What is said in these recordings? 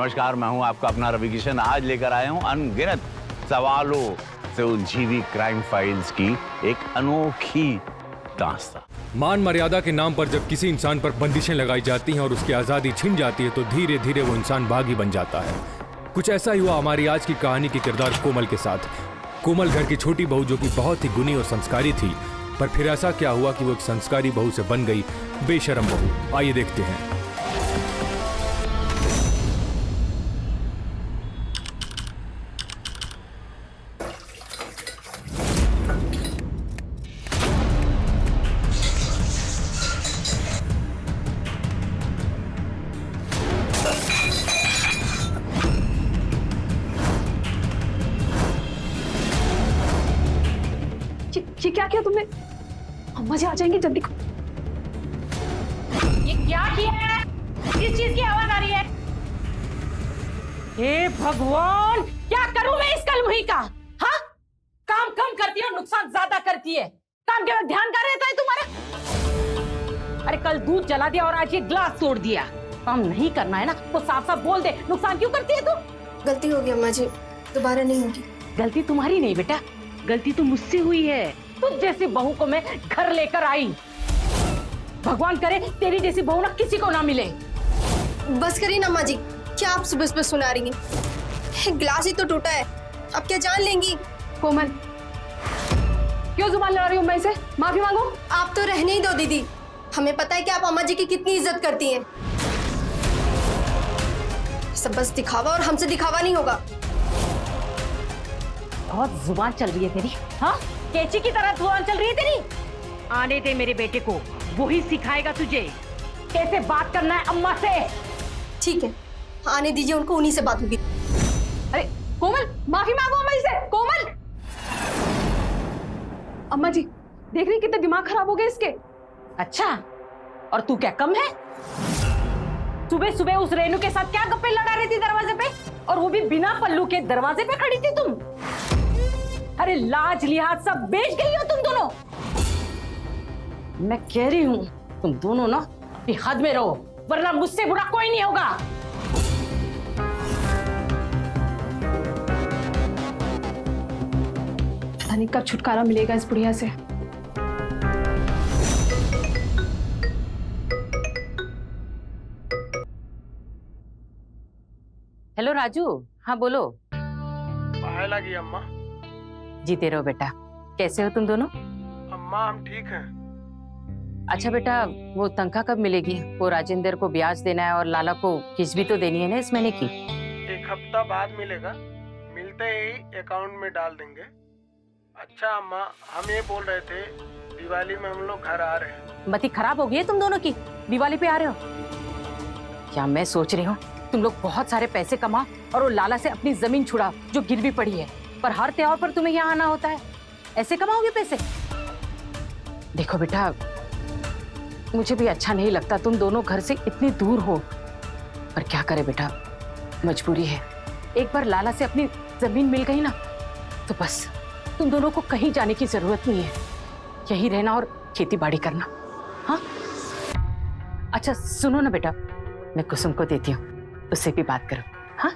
नमस्कार, मैं हूं आपका अपना रवि किशन। आज लेकर आया हूं अनगिनत सवालों से उलझी हुई क्राइम फाइल्स की एक अनोखी दास्तां। मान मर्यादा के नाम पर जब किसी इंसान पर बंदिशें लगाई जाती हैं और उसकी आज़ादी छिन जाती है तो धीरे धीरे वो इंसान बागी बन जाता है। कुछ ऐसा ही हुआ हमारी आज की कहानी के किरदार कोमल के साथ। कोमल घर की छोटी बहू जो कि बहुत ही गुणी और संस्कारी थी, पर फिर ऐसा क्या हुआ कि वो एक संस्कारी बहू से बन गई बेशरम बहू। आइए देखते हैं। ये क्या किया तुमने? अम्मा जी आ जाएंगे, जल्दी। ये क्या किया है? किस चीज की आवाज आ रही है? हे भगवान, क्या करूं मैं इस कलमुही का? हाँ, काम कम करती है और नुकसान ज्यादा करती है। काम के वक्त ध्यान कहाँ रहता है तुम्हारा? अरे कल दूध जला दिया और आज ये ग्लास तोड़ दिया। काम नहीं करना है ना तो साफ साफ बोल दे। नुकसान क्यों करती है तू? गलती हो गई अम्मा जी, दोबारा नहीं होगी। गलती तुम्हारी नहीं बेटा, गलती तो मुझसे हुई है। तुझ जैसी बहू को मैं घर लेकर आई। भगवान करे तेरी जैसी बहू ना किसी को ना मिले। बस करिए ना अम्मा जी, क्या आप सुबह सुबह सुना रही हैं? ग्लास ही तो टूटा है, अब क्या जान लेंगी? कोमल, क्यों जुबान लड़ा रही हो मैं से? माफी मांगो। आप तो रहने ही दो दीदी, हमें पता है कि आप अम्मा जी की कितनी इज्जत करती हैं। सब बस दिखावा, और हमसे दिखावा नहीं होगा। बहुत जुबान चल रही है तेरी। हाँ, कैची की तरह जुबान चल रही है तेरी। आने दे मेरे बेटे को, वो ही सिखाएगा तुझे कैसे बात करना है अम्मा से। ठीक है, आने दीजिए उनको, उन्हीं से बात होगी। अरे कोमल, माफी मांगो अम्मा जी से। कोमल! अम्मा जी देख रही कितना दिमाग खराब हो गया इसके। अच्छा, और तू क्या कम है? सुबह सुबह उस रेनू के साथ क्या गप्पे लड़ा रही थी दरवाजे पे, और वो भी बिना पल्लू के दरवाजे पे खड़ी थी तुम। अरे लाज लिहाज सब बेच गई हो तुम दोनों। मैं कह रही हूँ तुम दोनों ना हद में रहो, वरना मुझसे बुरा कोई नहीं होगा। धनिक का छुटकारा मिलेगा इस बुढ़िया से। हेलो राजू। हाँ बोलो। पाए लगी अम्मा। जीते रहो बेटा। कैसे हो तुम दोनों? अम्मा हम ठीक हैं। अच्छा बेटा, वो तनख्वाह कब मिलेगी? वो राजेंद्र को ब्याज देना है और लाला को किस्त भी तो देनी है ना इस महीने की। एक हफ्ता बाद मिलेगा, मिलते ही अकाउंट में डाल देंगे। अच्छा अम्मा, हम ये बोल रहे थे दिवाली में हम लोग घर आ रहे हैं। मती खराब हो गई है तुम दोनों की, दिवाली पे आ रहे हो? क्या मैं सोच रही हूँ तुम लोग बहुत सारे पैसे कमा और वो लाला से अपनी जमीन छुड़ा जो गिरवी पड़ी है, पर हर त्योहार पर तुम्हें यहाँ आना होता है। ऐसे कमाओगे पैसे? देखो बेटा, मुझे भी अच्छा नहीं लगता तुम दोनों घर से इतनी दूर हो, पर क्या करे बेटा, मजबूरी है। एक बार लाला से अपनी जमीन मिल गई ना तो बस तुम दोनों को कहीं जाने की जरूरत नहीं है, यहीं रहना और खेती बाड़ी करना। हाँ अच्छा सुनो ना बेटा, मैं कुसुम को देती हूँ, उससे भी बात करो। हाँ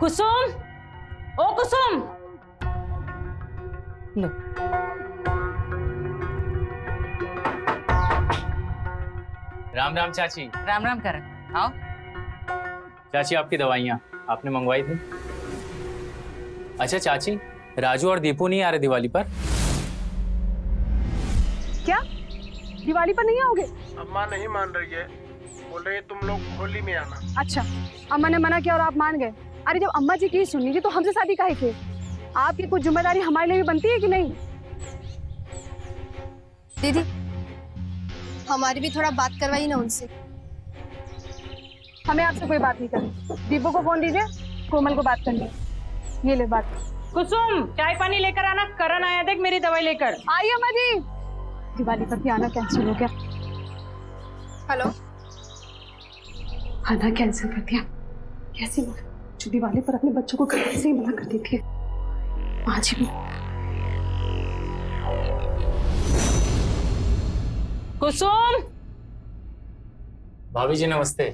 कुसुम, ओ कुसुम, लो। राम राम चाची। राम राम करण, आओ। चाची आपकी दवाइयाँ आपने मंगवाई थी। अच्छा चाची, राजू और दीपू नहीं आ रहे दिवाली पर? क्या दिवाली पर नहीं आओगे? अम्मा नहीं मान रही है, बोल रही है तुम लोग होली में आना। अच्छा, अम्मा ने मना किया और आप मान गए? अरे जब अम्मा जी की सुननी थी तो हमसे शादी काहे की? आपकी कुछ जिम्मेदारी हमारे लिए भी बनती है कि नहीं? दीदी, हमारी भी थोड़ा बात करवाइए ना उनसे। हमें आपसे कोई बात नहीं करनी। दीपू को फोन दीजिए, कोमल को बात करनी। ये ले बात। कुसुम, चाय पानी लेकर आना, करण आया देख मेरी दवाई लेकर। आइए अम्मा जी। दिवाली पर भी आना कैंसिल हो गया। हेलो, आना कैंसिल कर दिया? कैसी बात, जो दिवाली पर अपने बच्चों को घर से ही मना कर देती है। आज भी कुसुम। भाभी जी नमस्ते।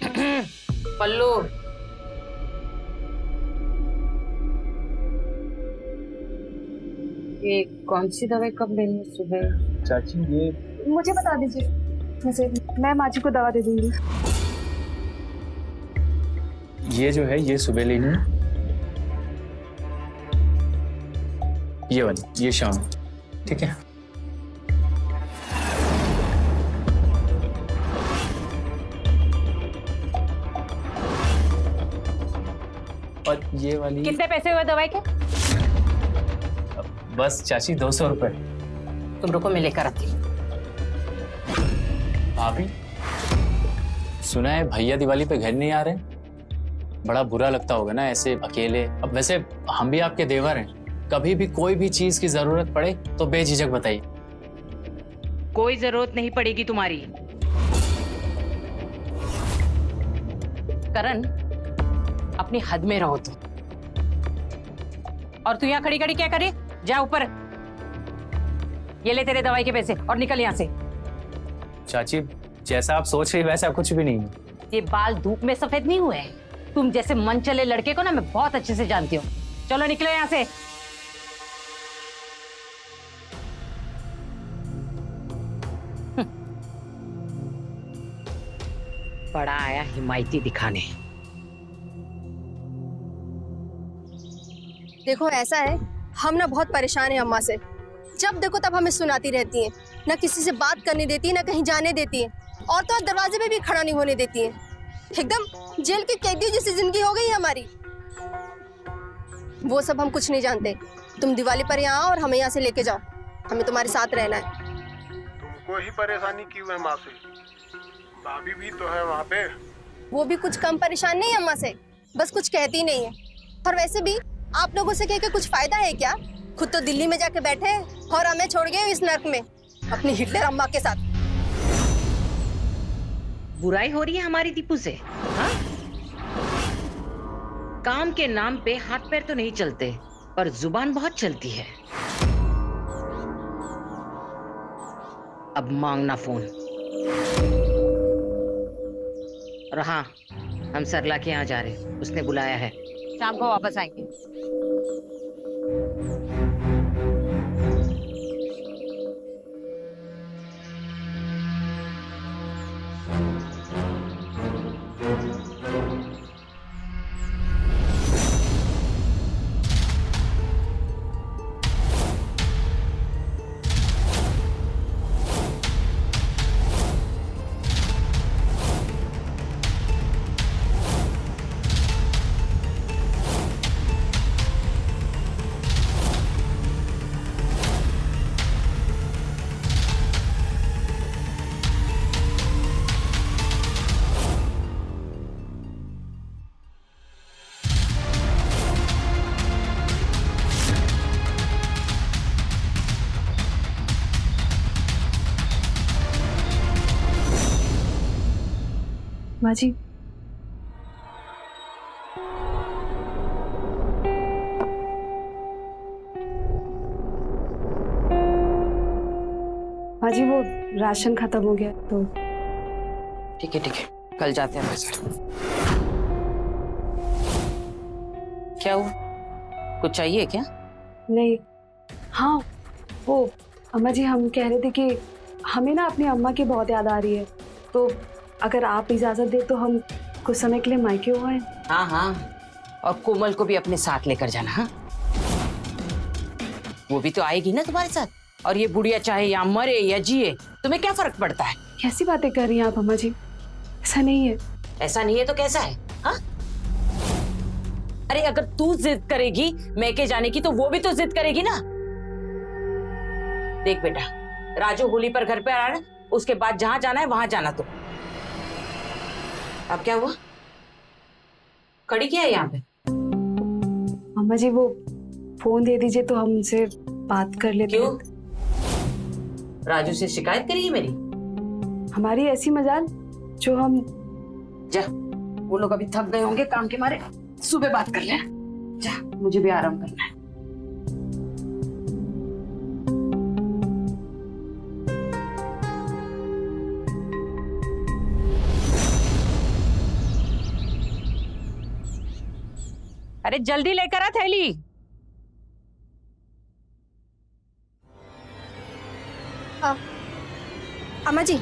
पल्लू, ये कौन सी दवाई कब लेनी है सुबह? चाची ये मुझे बता दीजिए, वैसे मैं माँ जी को दवा दे दूंगी। जो है ये सुबह लेनी है, ये वाली ये शाम, ठीक है? और ये वाली कितने पैसे हुए दवाई के? बस चाची 200 रुपए। तुम रुको, मैं लेकर आती हूँ। भाभी, सुना है भैया दिवाली पे घर नहीं आ रहे? बड़ा बुरा लगता होगा ना ऐसे अकेले। अब वैसे हम भी आपके देवर हैं, कभी भी कोई भी चीज की जरूरत पड़े तो बेझिझक बताइए। कोई जरूरत नहीं पड़ेगी तुम्हारी। करण, अपनी हद में रहो तुम। और तू यहाँ खड़ी खड़ी क्या करे? जा ऊपर, ये ले तेरे दवाई के पैसे और निकल यहाँ से। चाची, जैसा आप सोच रही वैसा कुछ भी नहीं है। ये बाल धूप में सफेद नहीं हुए हैं। तुम जैसे मन चले लड़के को ना मैं बहुत अच्छे से जानती हूँ। चलो निकलो यहाँ से। बड़ा आया हिमायती दिखाने। देखो ऐसा है, हम ना बहुत परेशान हैं अम्मा से। जब देखो तब हमें सुनाती रहती हैं, ना किसी से बात करने देती है, ना कहीं जाने देती है, और तो और दरवाजे पे भी खड़ा नहीं होने देती है। एकदम जेल के कैदियों जैसी जिंदगी हो गई है हमारी। वो सब हम कुछ नहीं जानते। तुम दिवाली पर यहाँ आओ और हमें यहाँ से लेके जाओ, हमें तुम्हारे साथ रहना है। तुमको ही परेशानी क्यों है माँ से? भाभी भी तो है वहाँ पे। वो भी कुछ कम परेशान नहीं है अम्मा से, बस कुछ कहती नहीं है। और वैसे भी आप लोगों से कह के कुछ फायदा है क्या? खुद तो दिल्ली में जाके बैठे हैं और हमें छोड़ गए इस नर्क में अपनी हिटलर अम्मा के साथ। बुराई हो रही है हमारी दीपू से, हाँ? काम के नाम पे हाथ पैर तो नहीं चलते, पर जुबान बहुत चलती है। अब मांगना फोन। और हाँ, हम सरला के यहाँ जा रहे हैं, उसने बुलाया है। शाम को वापस आएंगे। माँ जी, माँ जी वो राशन खत्म हो गया तो। ठीक है, कल जाते हैं बाजार। क्या हुआ, कुछ चाहिए क्या? नहीं, हाँ वो अम्मा जी हम कह रहे थे कि हमें ना अपनी अम्मा की बहुत याद आ रही है, तो अगर आप इजाजत दे तो हम कुछ समय के लिए मायके हो आए। हाँ, और कोमल को भी अपने साथ लेकर जाना। हाँ, वो भी तो आएगी ना तुम्हारे साथ। और ये बुढ़िया चाहे या मरे या जिए, तुम्हें क्या फर्क पड़ता है? कैसी बातें कर रही हैं आप अम्मा जी? ऐसा नहीं है। ऐसा नहीं है तो कैसा है? हाँ, अरे अगर तू जिद करेगी मैके जाने की, तो वो भी तो जिद करेगी ना। देख बेटा, राजू होली पर घर पे आ रहा है ना, उसके बाद जहां जाना है वहां जाना। तो अब क्या हुआ, खड़ी क्या है यहाँ पे? अम्मा जी वो फोन दे दीजिए तो हम उनसे बात कर लेते। क्यों, राजू से शिकायत करेगी मेरी? हमारी ऐसी मजाल जो हम। जा, वो लोग अभी थक गए होंगे काम के मारे, सुबह बात कर लेना। जा, मुझे भी आराम करना है। अरे जल्दी लेकर आ थैली। अम्मा जी,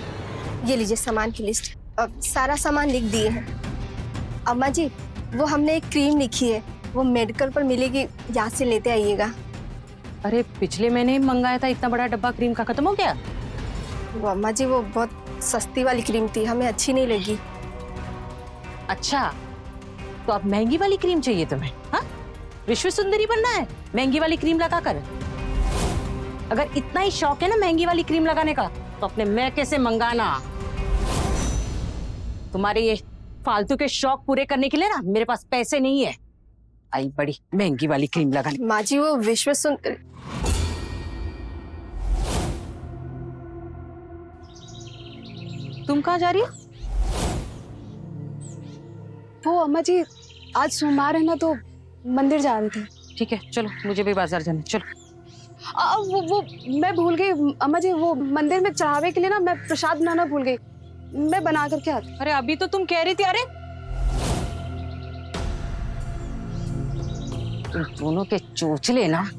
ये लीजिए सामान की लिस्ट। सारा सामान लिख दिए हैं। अम्मा जी, वो हमने एक क्रीम लिखी है, वो मेडिकल पर मिलेगी, यहाँ से लेते आइएगा। अरे पिछले महीने ही मंगाया था, इतना बड़ा डब्बा क्रीम का खत्म हो गया? वो अम्मा जी, वो बहुत सस्ती वाली क्रीम थी, हमें अच्छी नहीं लगी। अच्छा, तो अब महंगी वाली क्रीम चाहिए तुम्हें? हाँ, विश्व सुंदरी बनना है महंगी वाली क्रीम लगाकर? अगर इतना ही शौक है ना महंगी वाली क्रीम लगाने का, तो अपने मैके से मंगाना। तुम्हारे ये फालतू के शौक पूरे करने के लिए ना मेरे पास पैसे नहीं है। आई बड़ी महंगी वाली क्रीम लगाने। माँ जी, वो विश्व सुंदरी। तुम कहाँ जा रही हो? वो अम्मा जी, आज सोमवार है ना, तो मंदिर जा रहे थे। ठीक है, चलो, मुझे भी बाजार जाना है, चलो। वो मैं भूल गई अम्मा जी, वो मंदिर में चढ़ावे के लिए ना मैं प्रसाद बनाना भूल गई, मैं बना करके आती। अरे अभी तो तुम कह रही थी। अरे तुम दोनों के चोचले ना।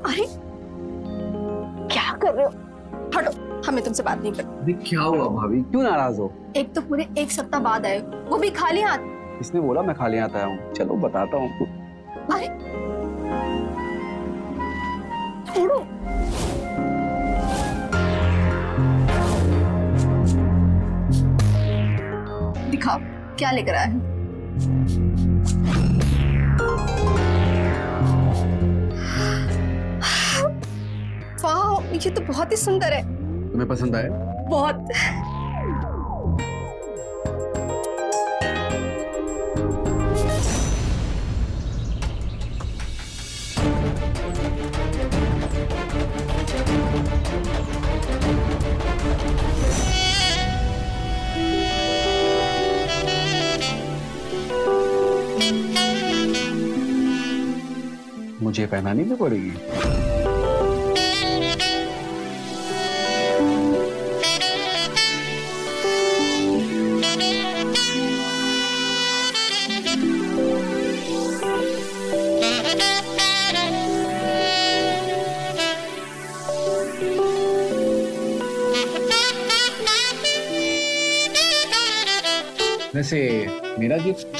अरे क्या कर रहे हो? हटो, हमें तुमसे बात नहीं करनी। अरे क्या हुआ भाभी, क्यों नाराज हो? एक तो पूरे एक सप्ताह बाद आए हो, वो भी खाली हाथ। किसने बोला मैं खाली हाथ आया हूँ? चलो बताता हूँ आपको। अरे छोड़ो। दिखाओ क्या लेकर आए हो। वाह, ये तो बहुत ही सुंदर है। तुम्हें पसंद आया? बहुत। मुझे पहनानी भी पड़ेगी। वैसे मेरा गिफ्ट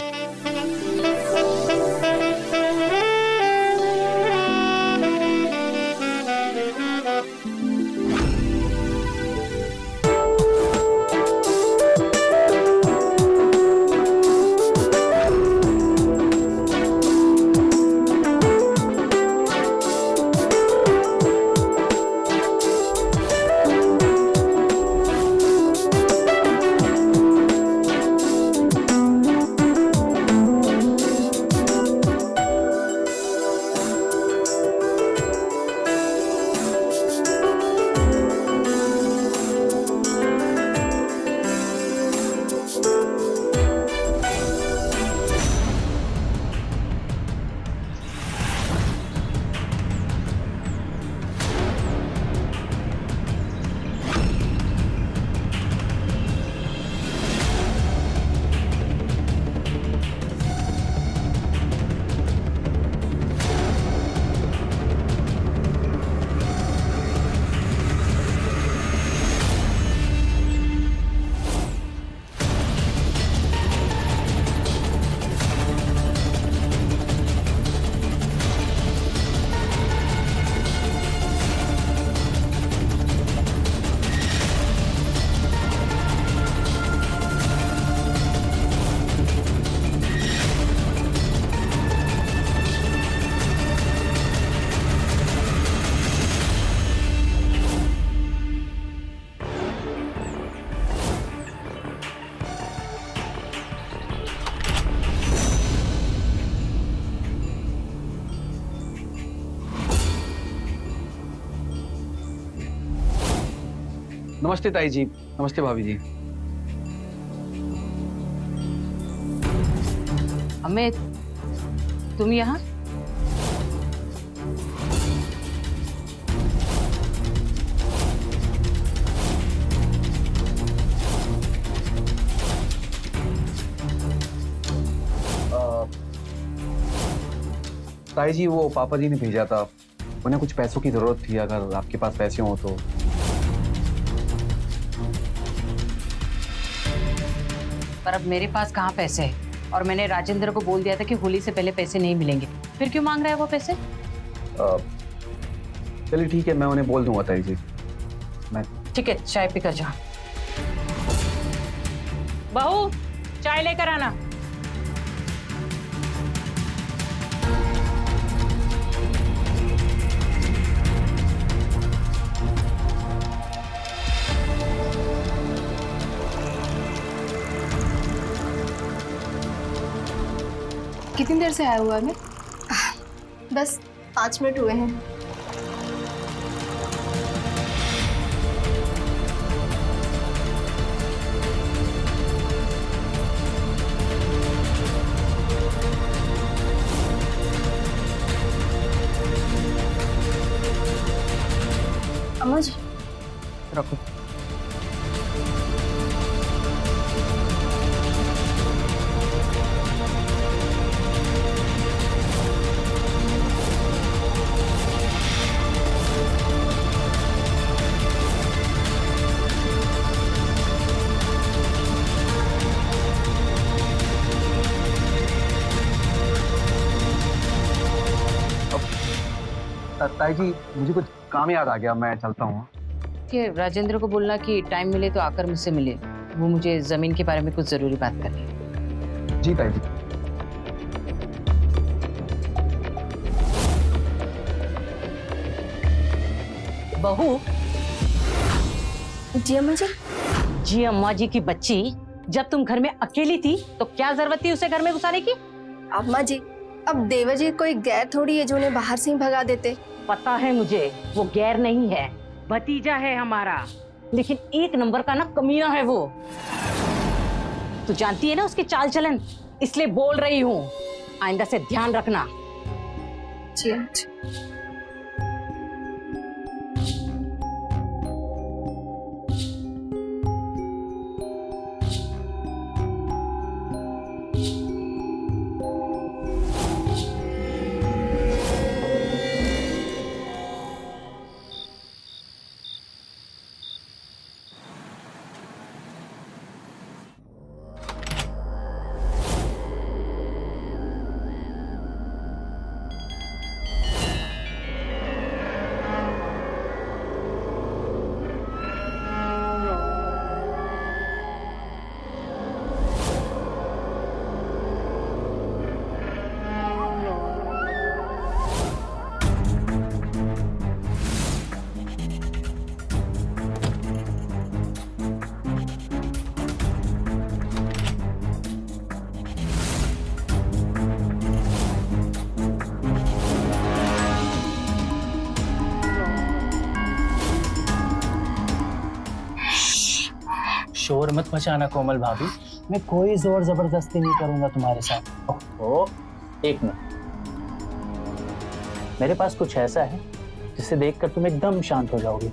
नमस्ते ताई जी, नमस्ते भाभी जी। अमित, तुम यहाँ? ताई जी वो पापा जी ने भेजा था, उन्हें कुछ पैसों की जरूरत थी, अगर आपके पास पैसे हो तो। पर अब मेरे पास कहाँ पैसे हैं? और मैंने राजेंद्र को बोल दिया था कि होली से पहले पैसे नहीं मिलेंगे। फिर क्यों मांग रहा है वो पैसे? चलिए ठीक है, मैं उन्हें बोल दूंगा ताई जी। मैं ठीक है, चाय पीकर जा। बहू, चाय लेकर आना। कितनी देर से आया हुआ है मैं? बस 5 मिनट हुए हैं। अम्मा जी रखो। ताई जी मुझे कुछ काम याद आ गया, मैं चलता हूँ। कि राजेंद्र को बोलना कि टाइम मिले तो आकर मुझसे मिले, वो मुझे जमीन के बारे में कुछ जरूरी बात करनी है। जी ताई जी। बहू। जी अम्मा जी। जी अम्मा जी की बच्ची, जब तुम घर में अकेली थी तो क्या जरूरत थी उसे घर में घुसाने की? अम्मा जी, अब देवर जी कोई गैर थोड़ी है जो उन्हें बाहर से ही भगा देते। पता है मुझे, वो गैर नहीं है, भतीजा है हमारा, लेकिन एक नंबर का ना कमीना है वो। तू जानती है ना उसके चाल चलन, इसलिए बोल रही हूँ, आइंदा से ध्यान रखना। जी अच्छा। शोर मत मचाना कोमल भाभी, मैं कोई जोर जबरदस्ती नहीं करूंगा तुम्हारे साथ। ओहो, एक मिनट, मेरे पास कुछ ऐसा है जिसे देखकर तुम एकदम शांत हो जाओगी।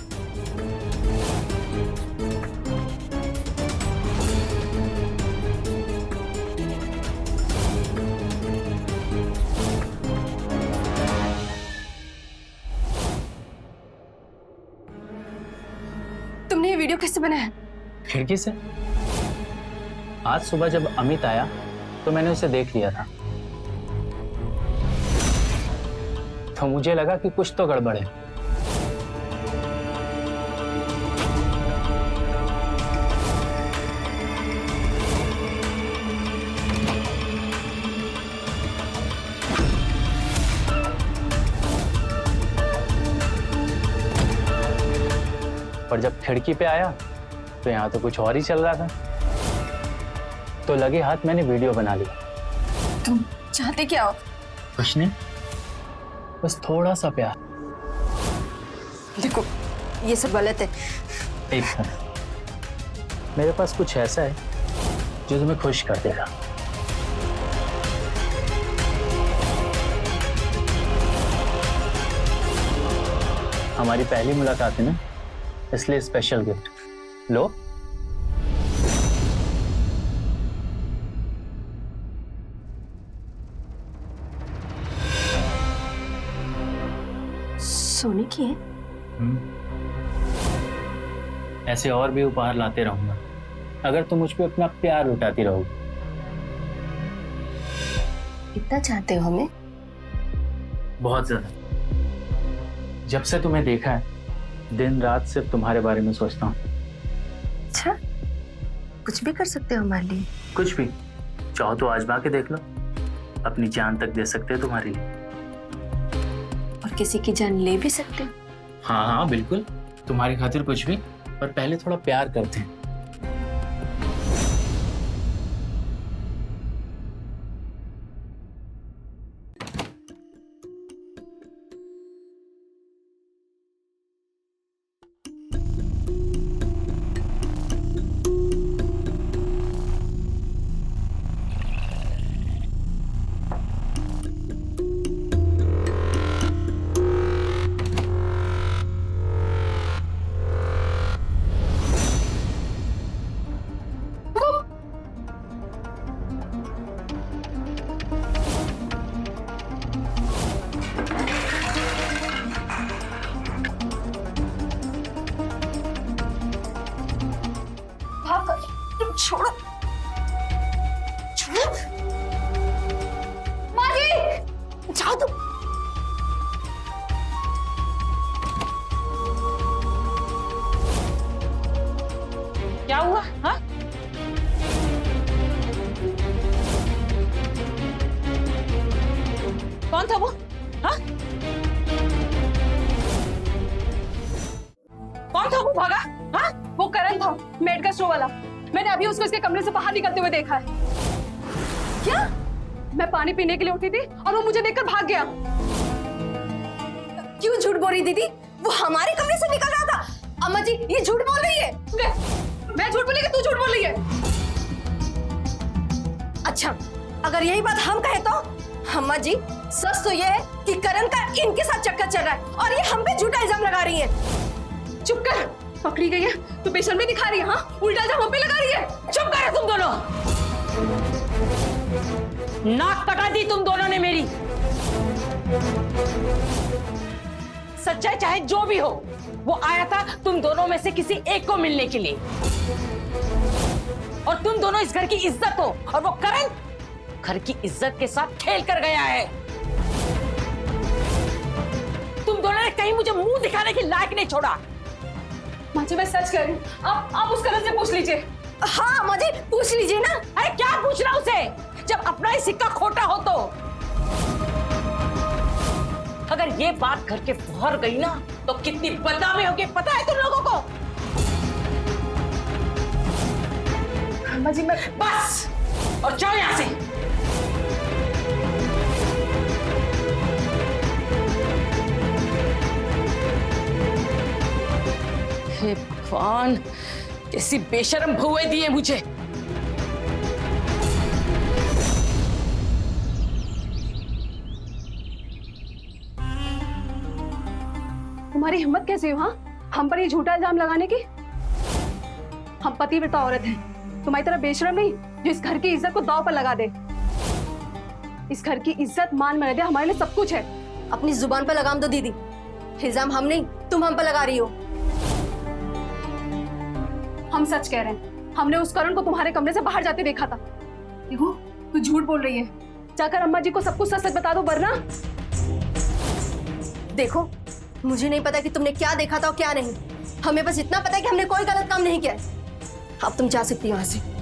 तुमने ये वीडियो कैसे बनाया? खिड़की से। आज सुबह जब अमित आया तो मैंने उसे देख लिया था, तो मुझे लगा कि कुछ तो गड़बड़ है। पर जब खिड़की पे आया तो यहाँ तो कुछ और ही चल रहा था, तो लगे हाथ मैंने वीडियो बना लिया। तुम चाहते क्या हो? कुछ नहीं, बस थोड़ा सा प्यार। देखो ये सब गलत है, एक मिनट, मेरे पास कुछ ऐसा है जो तुम्हें खुश कर देगा। हमारी पहली मुलाकात है ना, इसलिए स्पेशल गिफ्ट लो। सोने की है? ऐसे और भी उपहार लाते रहूंगा अगर तुम मुझ पे अपना प्यार लुटाती रहोगी। कितना चाहते हो हमें? बहुत ज्यादा। जब से तुम्हें देखा है दिन रात सिर्फ तुम्हारे बारे में सोचता हूँ। अच्छा, कुछ भी कर सकते हो हमारे लिए? कुछ भी चाहो तो आजमा के देख लो, अपनी जान तक दे सकते हैं तुम्हारे लिए। और किसी की जान ले भी सकते हो? हाँ हाँ बिल्कुल, तुम्हारी खातिर कुछ भी, पर पहले थोड़ा प्यार करते हैं। छोड़ो, छोड़ो। माँ जी, जाओ तुम। क्या हुआ? हाँ, कौन था वो? हाँ, कौन था वो भागा? हाँ, वो करण था, मेडिकल स्टोर वाला। मैंने अभी उसको इसके कमरे से बाहर निकलते हुए देखा है। क्या? मैं पानी पीने के लिए उठी थी और वो मुझे देखकर भाग गया। क्यों झूठ बोल रही दीदी? वो हमारे कमरे से निकल रहा था। अम्मा जी, ये झूठ बोल रही है। मैं झूठ बोली कि तू झूठ बोल रही है? अच्छा, अगर यही बात हम कहे तो? अम्मा जी, सच तो ये है कि करण का इनके साथ चक्कर चल रहा है और ये हम पे झूठा इल्जाम लगा रही है। चुप कर, पकड़ी गई है तो बेशर्मी दिखा रही है। हाँ, उल्टा इल्जाम हम पे लगा रही है। चुप करो तुम दोनों। नाक कटा दी तुम दोनों ने मेरी। सच्चाई चाहे जो भी हो, वो आया था तुम दोनों में से किसी एक को मिलने के लिए, और तुम दोनों इस घर की इज्जत हो, और वो करण घर की इज्जत के साथ खेल कर गया है। तुम दोनों ने कहीं मुझे मुंह दिखाने के लायक नहीं छोड़ा। माँ जी, मैं सच कह रही हूँ। आप उस करण से पूछ लीजिए। हाँ अम्मा जी, पूछ लीजिए ना। अरे क्या पूछना उसे, जब अपना ही सिक्का खोटा हो तो। अगर ये बात घर के बाहर गई ना तो कितनी बदनामी होगी पता है तुम लोगों को? अम्मा जी, मैं बस, और जाओ यहां से। हे भगवान, कैसी बेशरम बहुएं दी है मुझे। तुम्हारी हिम्मत कैसे हुई? हाँ, हम पर ये झूठा इल्जाम लगाने की? हम पतिव्रता औरत हैं, तुम्हारी तरह बेशरम नहीं जो इस घर की इज्जत को दांव पर लगा दे। इस घर की इज्जत, मान मर्यादा हमारे लिए सब कुछ है। अपनी जुबान पर लगाम दो दीदी। इल्जाम हम नहीं, तुम हम पर लगा रही हो। हम सच कह रहे हैं, हमने उस करण को तुम्हारे कमरे से बाहर जाते देखा था। देखो, तू झूठ बोल रही है। जाकर अम्मा जी को सब कुछ सच सच बता दो, वरना। देखो, मुझे नहीं पता कि तुमने क्या देखा था और क्या नहीं। हमें बस इतना पता है कि हमने कोई गलत काम नहीं किया है। अब तुम जा सकती हो यहाँ से।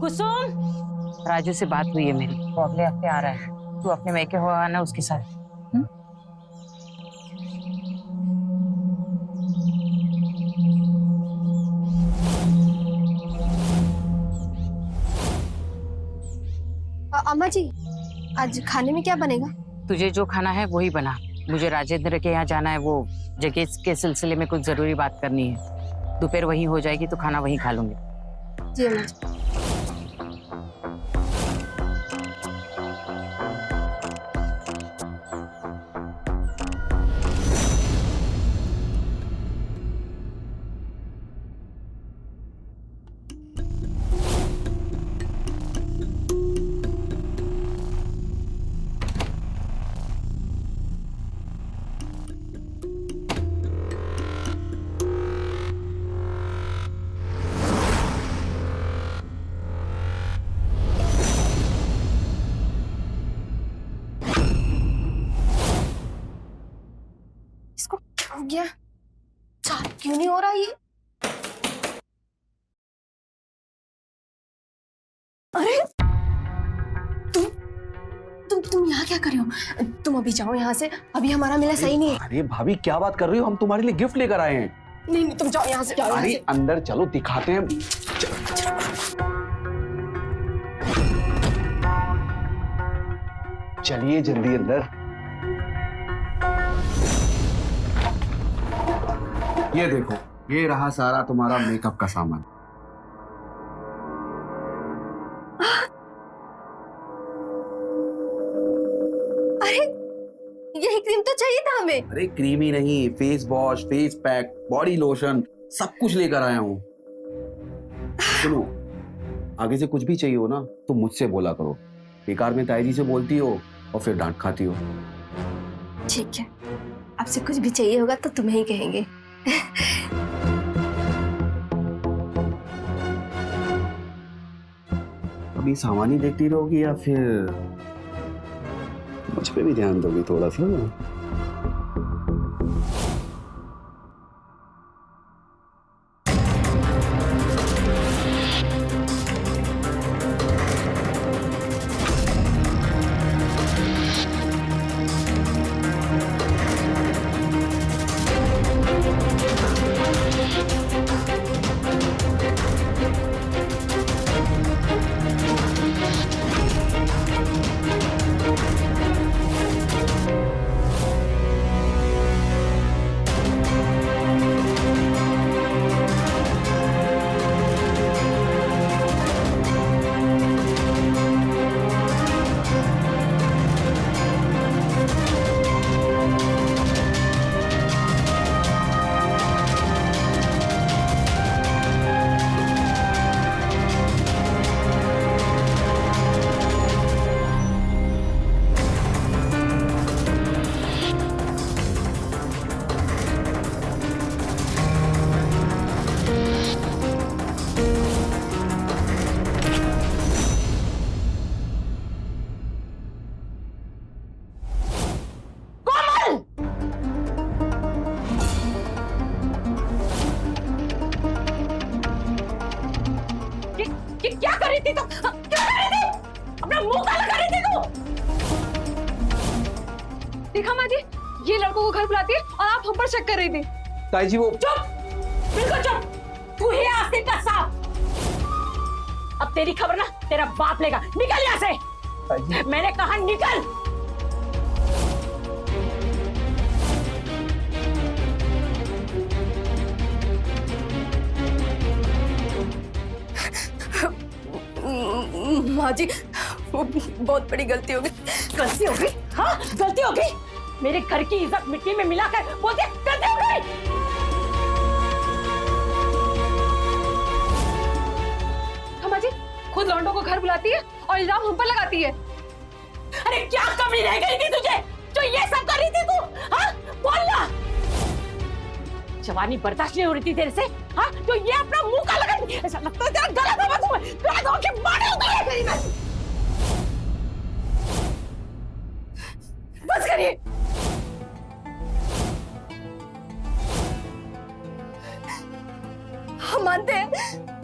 कुसुम, राजू से बात हुई है मेरी, वो अगले हफ्ते आ रहा है। तू अपने मैके हो आना उसके साथ। अम्मा जी, आज खाने में क्या बनेगा? तुझे जो खाना है वही बना। मुझे राजेंद्र के यहाँ जाना है, वो जगह के सिलसिले में कुछ जरूरी बात करनी है। दोपहर वहीं हो जाएगी तो खाना वहीं खा लूंगी। जी अम्मा जी। इसको क्या हो गया? चालू क्यों नहीं हो रहा ये? अरे तुम यहाँ क्या कर रहे हो? तुम अभी जाओ यहाँ से, अभी हमारा मिला सही नहीं है। अरे भाभी क्या बात कर रही हो? हम तुम्हारे लिए गिफ्ट लेकर आए हैं। नहीं नहीं, तुम जाओ यहाँ से, जाओ यहाँ अरे से। अंदर चलो, दिखाते हैं। चलिए जल्दी अंदर। ये देखो, ये रहा सारा तुम्हारा मेकअप का सामान। अरे यही क्रीम तो चाहिए था हमें। अरे क्रीम ही नहीं, face wash, face pack, body lotion, सब कुछ लेकर आया हूँ। सुनो, आगे से कुछ भी चाहिए हो ना तो मुझसे बोला करो। बेकार में ताई जी से बोलती हो और फिर डांट खाती हो। ठीक है, आपसे कुछ भी चाहिए होगा तो तुम्हें ही कहेंगे। अभी सामान ही देखती रहोगी या फिर मुझ पे भी ध्यान दोगी थोड़ा सा? क्या कर रही थी तुम? क्या कर रही थी? अपना मुंह काला कर रही थी तू? देखा माँ जी, ये लड़कों को घर बुलाती है और आप हम पर शक कर रही थी। ताई जी वो चुप, बिल्कुल चुप। तू ही आस्तीन का सांप। अब तेरी खबर ना तेरा बाप लेगा। निकल यहाँ से। ताई जी, मैंने कहा निकल। माँ जी, वो बहुत बड़ी गलती हो गई। गलती हो गई? हाँ, गलती हो गई। मेरे घर की इज्जत मिट्टी में मिलाकर बोलते गलती हो गई। हाँ माँ जी, खुद लौंडों को घर बुलाती है और इल्जाम हम पर लगाती है। अरे क्या कमी रह गई थी तुझे जो ये सब कर रही थी तू? हाँ, बोल ना। जवानी बर्दाश्त नहीं हो रही थी तेरे से? हाँ, जो ये अपना मुंह काला कर, ऐसा लगता है तेरा गला दबा तुम्हें। गला दबा के मारे उतारे मेरी बस। बस करिए। हम मानते हैं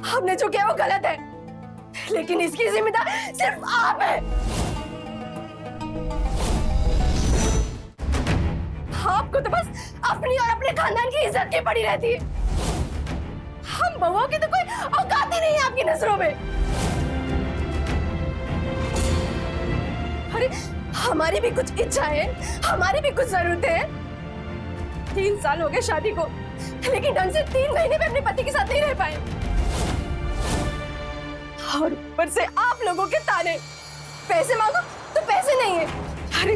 हमने जो किया वो गलत है, लेकिन इसकी जिम्मेदार सिर्फ आप है। आपको तो बस अपनी और अपने खानदान की इज्जत की पड़ी रहती है। हम बहुओं की तो कोई औकात ही नहीं है आपकी नजरों में। अरे हमारी भी कुछ इच्छाएं, हमारी भी कुछ जरूरतें हैं। 3 साल हो गए शादी को, लेकिन ढंग से 3 महीने में अपने पति के साथ नहीं रह पाए। और ऊपर से आप लोगों के ताने, पैसे मांगो तो पैसे नहीं है। अरे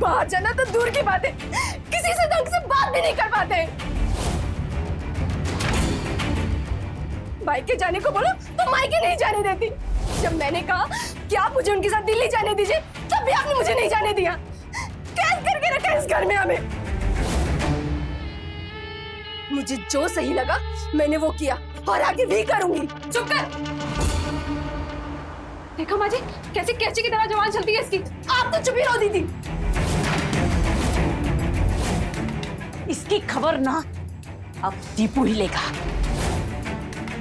बाहर जाना तो दूर की बात है, किसी से ढंग से बात भी नहीं कर पाते। मायके जाने को बोलो तो मायके नहीं जाने देती। जब मैंने कहा कि आप मुझे उनके साथ दिल्ली जाने दीजिए, तब भी आपने मुझे नहीं जाने दिया। कैद करके रखा इस घर में हमें। मुझे जो सही लगा मैंने वो किया और आगे भी करूंगी। चुप कर। देखो माँ जी, कैसे कैची की तरह जवान चलती है इसकी। आप तो चुप ही रहो दीदी। इसकी खबर ना अब दीपू ही लेगा।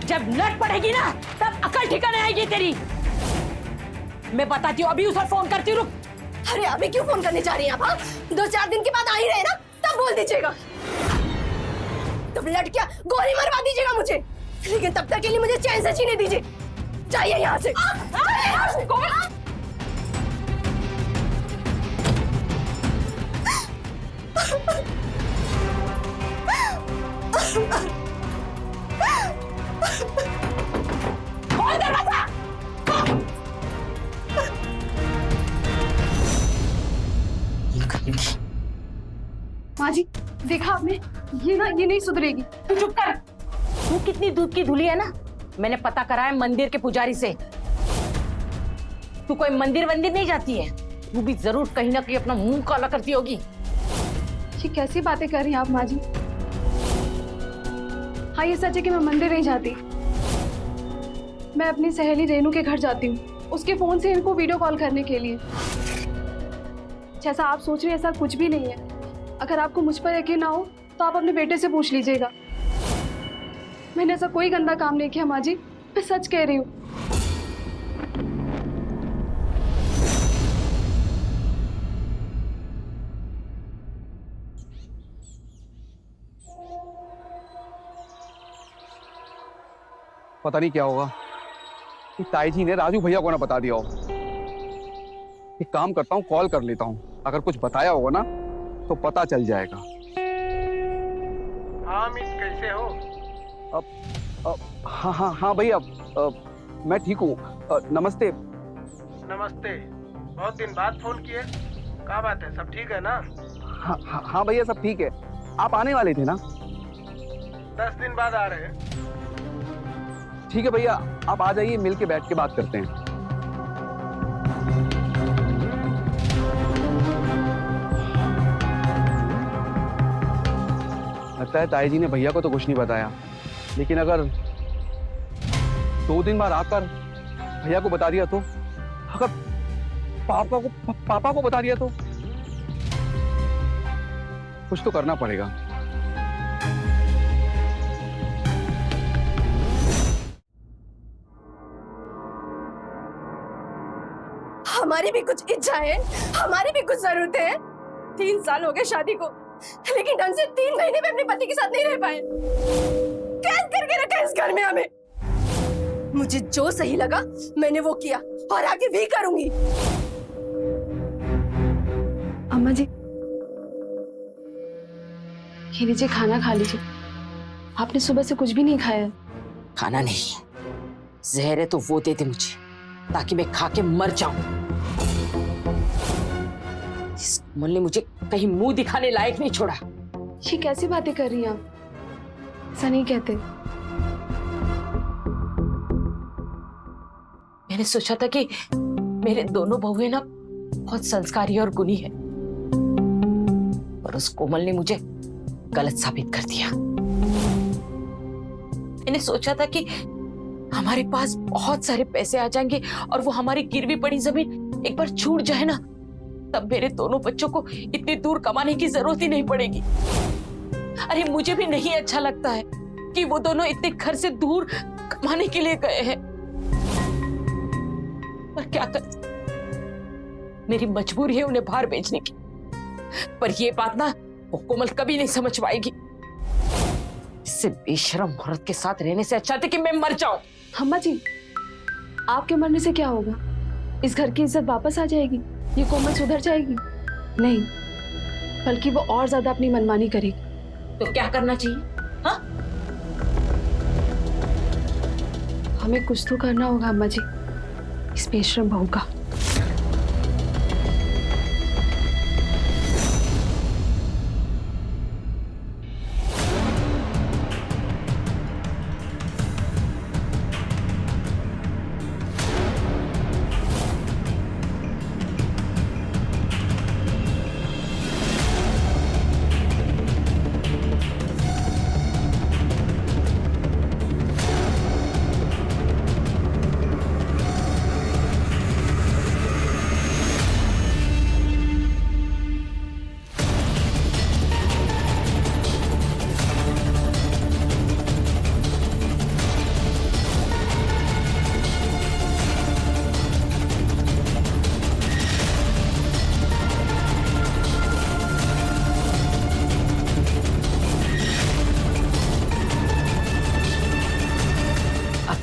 जब लट पड़ेगी ना तब अकल ठिकाने आएगी तेरी। मैं बताती हूँ, अभी उसे फोन करती हूँ। रुक। अरे अभी क्यों फोन करने जा रही हैं आप? हाँ? 2-4 दिन के बाद आ ही रहे ना, तब बोल दीजिएगा। तब लट क्या गोली मरवा दीजिएगा मुझे, लेकिन तब तक के लिए मुझे चैन से जीने दीजिए। जाइए यहाँ से। खोल दरवाजा। माँ जी देखा आपने, ये नहीं सुधरेगी। तू चुप कर। तू कितनी दूध की धुली है ना, मैंने पता करा है मंदिर के पुजारी से। तू कोई मंदिर वंदिर नहीं जाती है, तू भी जरूर कहीं ना कहीं अपना मुंह काला करती होगी। ये कैसी बातें कर रही हैं आप माँ जी? हाँ ये सच है कि मैं मंदिर नहीं जाती। मैं अपनी सहेली रेनू के घर जाती हूँ, उसके फोन से इनको वीडियो कॉल करने के लिए। जैसा आप सोच रहे हैं ऐसा कुछ भी नहीं है। अगर आपको मुझ पर यकीन ना हो तो आप अपने बेटे से पूछ लीजिएगा। मैंने ऐसा कोई गंदा काम नहीं किया माँ जी, मैं सच कह रही हूँ। पता नहीं क्या होगा कि ताई जी ने राजू भैया को ना बता दिया हो। एक काम करता हूँ, कॉल कर लेता हूँ। अगर कुछ बताया होगा ना तो पता चल जाएगा। हाँ अमित, कैसे हो? हाँ भैया, मैं ठीक हूँ। नमस्ते। नमस्ते। बहुत दिन बाद फोन किए, क्या बात है? सब ठीक है ना? हाँ भैया, सब ठीक है। आप आने वाले थे ना? 10 दिन बाद आ रहे हैं। ठीक है भैया, आप आ जाइए, मिल के बैठ के बात करते हैं। लगता है ताई जी ने भैया को तो कुछ नहीं बताया, लेकिन अगर 2 दिन बाद आकर भैया को बता दिया तो, अगर पापा को बता दिया तो, कुछ तो करना पड़ेगा। हमारी भी कुछ इच्छाएं, हमारी भी कुछ जरूरतें हैं। 3 साल हो गए शादी को, लेकिन ढंग से 3 महीने में अपने पति के साथ नहीं रह पाए। कैद करके रखा इस घर में हमें। मुझे जो सही लगा मैंने वो किया और आगे भी करूंगी। अम्मा जी ये लीजिए, खाना खा लीजिए। आपने सुबह से कुछ भी नहीं खाया। खाना नहीं, जहर है तो वो दे दे मुझे, ताकि मैं खा के मर जाऊं। इस कोमल ने मुझे कहीं मुंह दिखाने लायक नहीं छोड़ा। ये कैसी बातें कर रही हैं आप? ऐसा नहीं कहते। मैंने सोचा था कि मेरे दोनों बहुएं ना बहुत संस्कारी और गुणी है, पर उस कोमल ने मुझे गलत साबित कर दिया। मैंने सोचा था कि हमारे पास बहुत सारे पैसे आ जाएंगे और वो हमारी गिरवी पड़ी जमीन एक बार छूट जाए ना, तब मेरे दोनों बच्चों को इतनी दूर कमाने की जरूरत ही नहीं पड़ेगी। अरे मुझे भी नहीं अच्छा लगता है कि वो दोनों इतने घर से दूर कमाने के लिए गए हैं। क्या कर, मेरी मजबूरी है उन्हें बाहर भेजने की, पर ये बात ना वो कोमल कभी नहीं समझ पाएगी। इससे बेशरम औरत के साथ रहने से अच्छा था कि मैं मर जाऊं। अम्मा जी, आपके मरने से क्या होगा? इस घर की इज्जत वापस आ जाएगी, ये कोमल सुधर जाएगी? नहीं, बल्कि वो और ज्यादा अपनी मनमानी करेगी। तो क्या करना चाहिए? हाँ, हमें कुछ तो करना होगा अम्मा जी, इस बेशरम बहू का।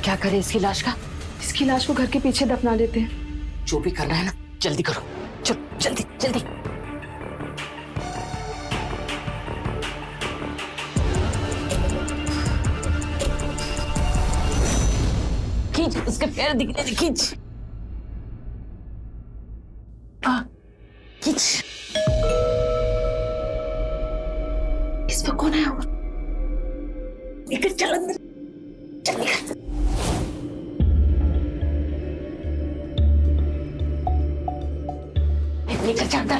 क्या करे इसकी लाश का? इसकी लाश को घर के पीछे दफना देते हैं। जो भी करना है ना जल्दी करो, चलो जल्दी जल्दी। खींच, उसके पैर दिख रहे, खींच खींच। इस पर कौन आया? निकल, चल अंदर, चल निकल। निकल जा अंदर।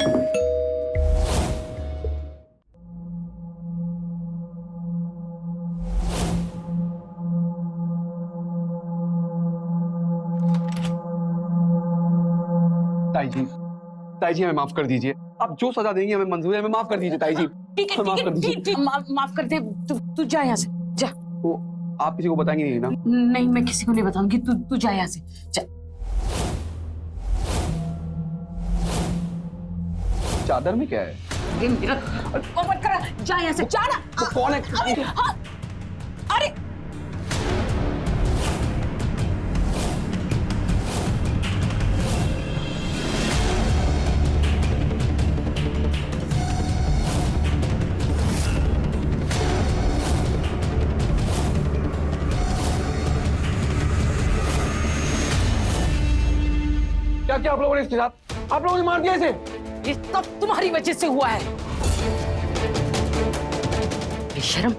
ताई जी हमें माफ कर दीजिए। आप जो सजा देंगी हमें मंजूर है, हमें माफ कर दीजिए ताई जी। ठीक है, माफ कर दीजिए। ठीक, माफ कर दे। तू जा यहाँ से, जा। वो आप किसी को बताएंगे नहीं ना? नहीं, मैं किसी को नहीं बताऊंगी। तू जा यहाँ से, जा। चादर में क्या है? मत करा, जा यहाँ से, जा ना। वो कौन है? अरे, हाँ, अरे क्या क्या आप लोगों ने इसके साथ? आप लोगों ने मार दिया इसे? ये सब तुम्हारी वजह से हुआ है। बेशरम,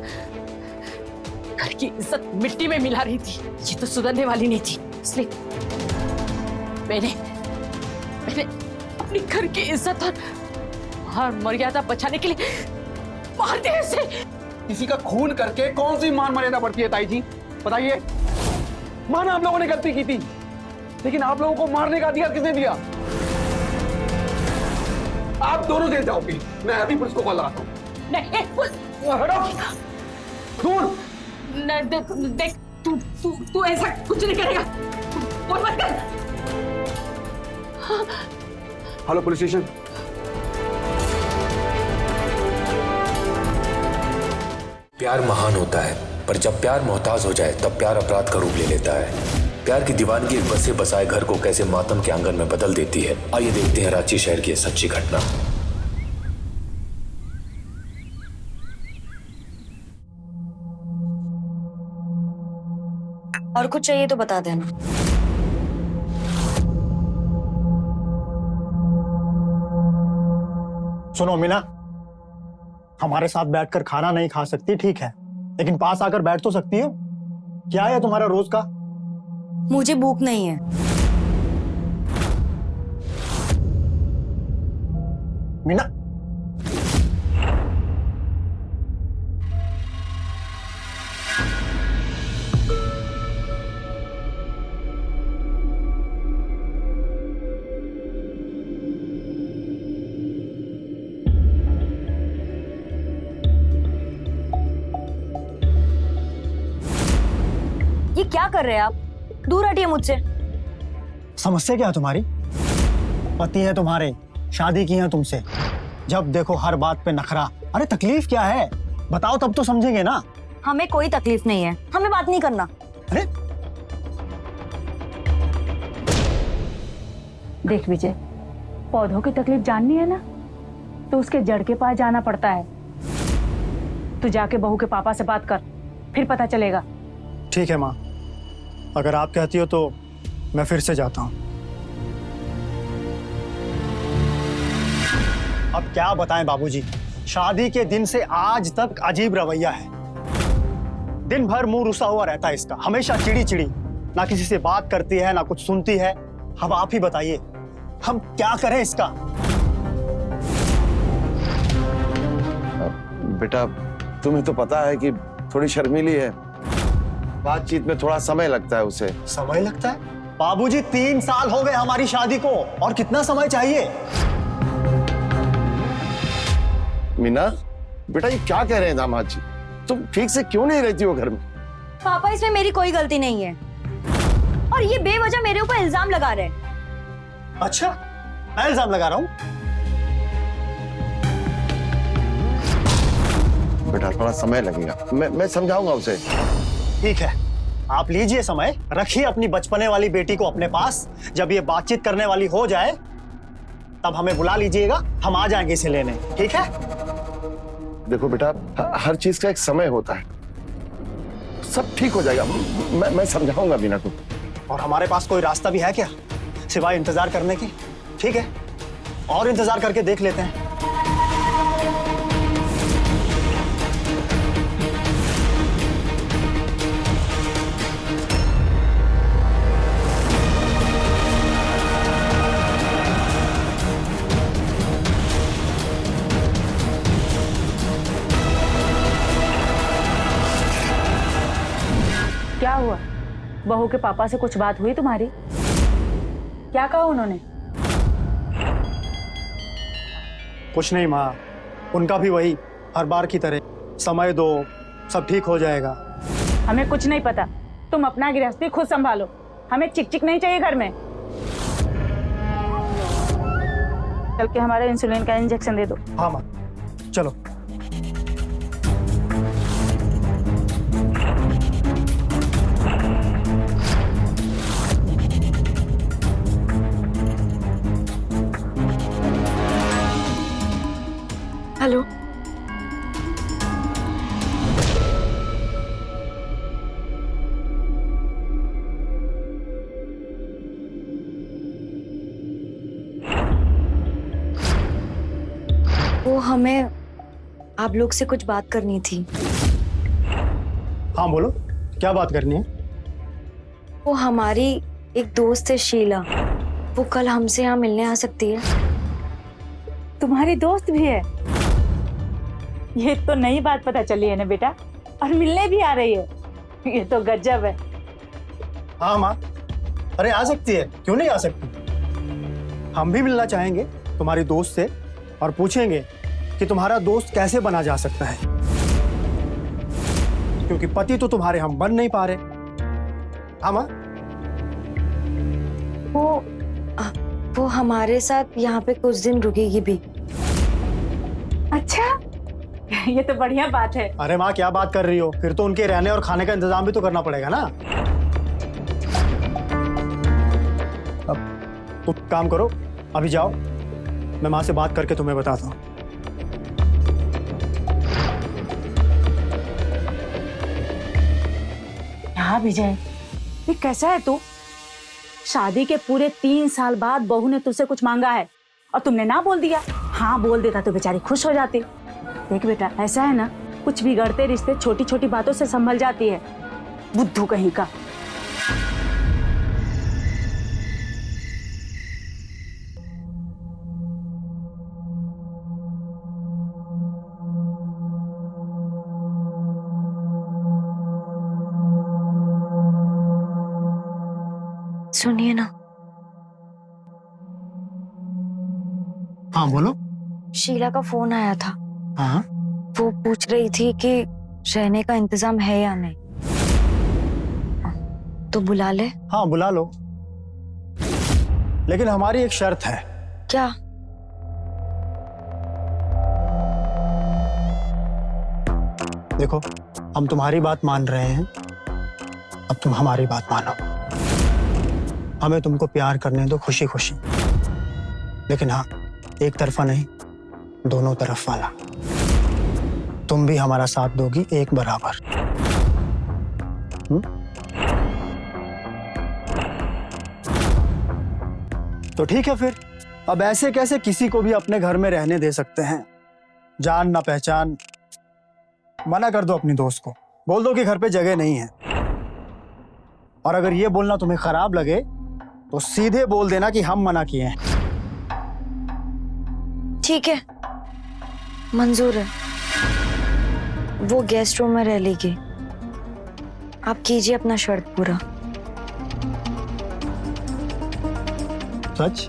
घर की इज्जत मिट्टी में मिला रही थी। ये तो सुधरने वाली नहीं थी, इसलिए मैंने अपनी घर की इज्जत और मर्यादा बचाने के लिए मार दिया इसे। किसी का खून करके कौन सी मान मर्यादा बढ़ती है ताई जी? बताइए। माना आप लोगों ने गलती की थी, लेकिन आप लोगों को मारने का अधिकार किसने दिया? आप दोनों जेल जाओगे। मैं अभी पुलिस को कॉल लगाता हूँ। नहीं, देख, तू ऐसा कुछ नहीं करेगा। फोन मत कर। Hello police station. प्यार महान होता है, पर जब प्यार मोहताज हो जाए तब प्यार अपराध का रूप ले लेता है। प्यार की दीवानगी एक बसे बसाए घर को कैसे मातम के आंगन में बदल देती है। आइए देखते हैं रांची शहर की सच्ची घटना। और कुछ चाहिए तो बता देना। सुनो मीना, हमारे साथ बैठकर खाना नहीं खा सकती, ठीक है, लेकिन पास आकर बैठ तो सकती हो। क्या है तुम्हारा रोज का? मुझे भूख नहीं है। मीना, ये क्या कर रहे हैं आप? दूर हटिए मुझसे। समस्या क्या है तुम्हारी? पति है तुम्हारे, शादी की है तुमसे, जब देखो हर बात पे नखरा। अरे तकलीफ क्या है बताओ, तब तो समझेंगे ना। हमें कोई तकलीफ नहीं है, हमें बात नहीं करना। अरे देख विजय, पौधों की तकलीफ जाननी है ना, तो उसके जड़ के पास जाना पड़ता है। तू जाके बहू के पापा से बात कर, फिर पता चलेगा। ठीक है माँ, अगर आप कहती हो तो मैं फिर से जाता हूँ। अब क्या बताएं बाबूजी, शादी के दिन से आज तक अजीब रवैया है। दिन भर मुंह रुसा हुआ रहता है इसका, हमेशा चिड़ी चिड़ी, ना किसी से बात करती है ना कुछ सुनती है। अब आप ही बताइए हम क्या करें इसका? बेटा तुम्हें तो पता है कि थोड़ी शर्मीली है, बातचीत में थोड़ा समय लगता है उसे। समय लगता है? बाबूजी 3 साल हो गए हमारी शादी को, और कितना समय चाहिए? मीना बेटा ये क्या कह रहे हैं दामाद जी, तुम ठीक से क्यों नहीं रहती हो घर में? पापा इसमें मेरी कोई गलती नहीं है, और ये बेवजह मेरे ऊपर इल्जाम लगा रहे हैं। अच्छा, मैं इल्जाम लगा रहा हूँ? बेटा थोड़ा समय लगेगा, मैं समझाऊंगा उसे। ठीक है, आप लीजिए समय, रखिए अपनी बचपने वाली बेटी को अपने पास। जब ये बातचीत करने वाली हो जाए तब हमें बुला लीजिएगा, हम आ जाएंगे इसे लेने। ठीक है? देखो बेटा हर चीज का एक समय होता है, सब ठीक हो जाएगा। मैं समझाऊंगा मीना को। और हमारे पास कोई रास्ता भी है क्या सिवाय इंतजार करने की? ठीक है, और इंतजार करके देख लेते हैं। क्या हुआ? बहू के पापा से कुछ बात हुई तुम्हारी? क्या कहा उन्होंने? कुछ नहीं माँ, उनका भी वही हर बार की तरह, समय दो सब ठीक हो जाएगा। हमें कुछ नहीं पता, तुम अपना गृहस्थी खुद संभालो, हमें चिक नहीं चाहिए घर में। चल के हमारे इंसुलिन का इंजेक्शन दे दो। हाँ माँ चलो। हेलो, वो हमें आप लोग से कुछ बात करनी थी। हाँ बोलो, क्या बात करनी है? वो हमारी एक दोस्त है शीला, वो कल हमसे यहाँ मिलने आ सकती है? तुम्हारी दोस्त भी है? ये तो नई बात पता चली है ना बेटा, और मिलने भी आ रही है, ये तो गजब है। हाँ माँ, अरे आ सकती है, क्यों नहीं आ सकती। हम भी मिलना चाहेंगे तुम्हारी दोस्त से, और पूछेंगे कि तुम्हारा दोस्त कैसे बना जा सकता है, क्योंकि पति तो तुम्हारे हम बन नहीं पा रहे। हाँ माँ? वो हमारे साथ यहाँ पे कुछ दिन रुकेगी भी। अच्छा, ये तो बढ़िया बात है। अरे माँ क्या बात कर रही हो, फिर तो उनके रहने और खाने का इंतजाम भी तो करना पड़ेगा ना। अब तुम काम करो, अभी जाओ, मैं माँ से बात करके तुम्हें बताता हूँ। हाँ विजय, ये कैसा है तू? शादी के पूरे 3 साल बाद बहू ने तुझसे कुछ मांगा है और तुमने ना बोल दिया। हाँ बोल देता तो बेचारी खुश हो जाती। देख बेटा, ऐसा है ना, कुछ बिगड़ते रिश्ते छोटी छोटी बातों से संभल जाती है। बुद्धू कहीं का। सुनिए ना। हाँ बोलो। शीला का फोन आया था। हाँ? वो पूछ रही थी कि रहने का इंतजाम है या नहीं, तो बुला ले। हाँ बुला लो। लेकिन हमारी एक शर्त है। क्या? देखो, हम तुम्हारी बात मान रहे हैं, अब तुम हमारी बात मानो। हमें तुमको प्यार करने दो खुशी खुशी, लेकिन हाँ, एक तरफा नहीं, दोनों तरफ वाला। तुम भी हमारा साथ दोगी एक बराबर। तो ठीक है फिर। अब ऐसे कैसे किसी को भी अपने घर में रहने दे सकते हैं? जान ना पहचान। मना कर दो अपनी दोस्त को, बोल दो कि घर पे जगह नहीं है। और अगर ये बोलना तुम्हें खराब लगे तो सीधे बोल देना कि हम मना किए हैं। ठीक है, मंजूर है। वो गेस्ट रूम में रह लेगी। आप कीजिए अपना शर्त पूरा। सच?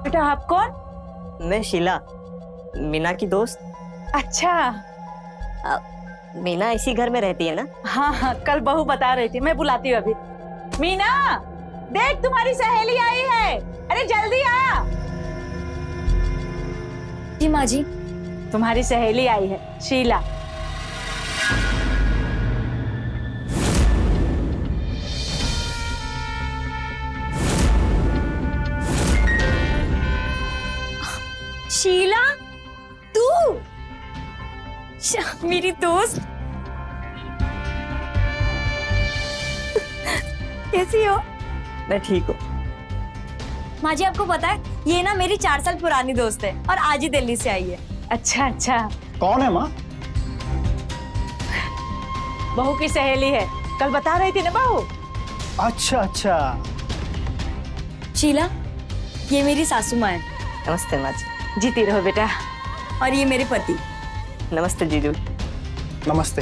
बेटा आप कौन? मैं शीला, मीना की दोस्त। अच्छा। मीना इसी घर में रहती है ना? हाँ हाँ, कल बहू बता रही थी, मैं बुलाती हूँ अभी। मीना, देख तुम्हारी सहेली आई है, अरे जल्दी आ। जी माँ जी। तुम्हारी सहेली आई है, शीला। शीला, तू मेरी दोस्त, कैसी हो? मैं ठीक हूँ। माँ जी आपको पता है, ये ना मेरी 4 साल पुरानी दोस्त है और आज ही दिल्ली से आई है। अच्छा अच्छा। कौन है माँ? बहू की सहेली है, कल बता रही थी ना बहू। अच्छा अच्छा। शीला, ये मेरी सासू माँ है। नमस्ते माँ जी। जीती रहो बेटा। और ये मेरे पति। नमस्ते जीजू। नमस्ते।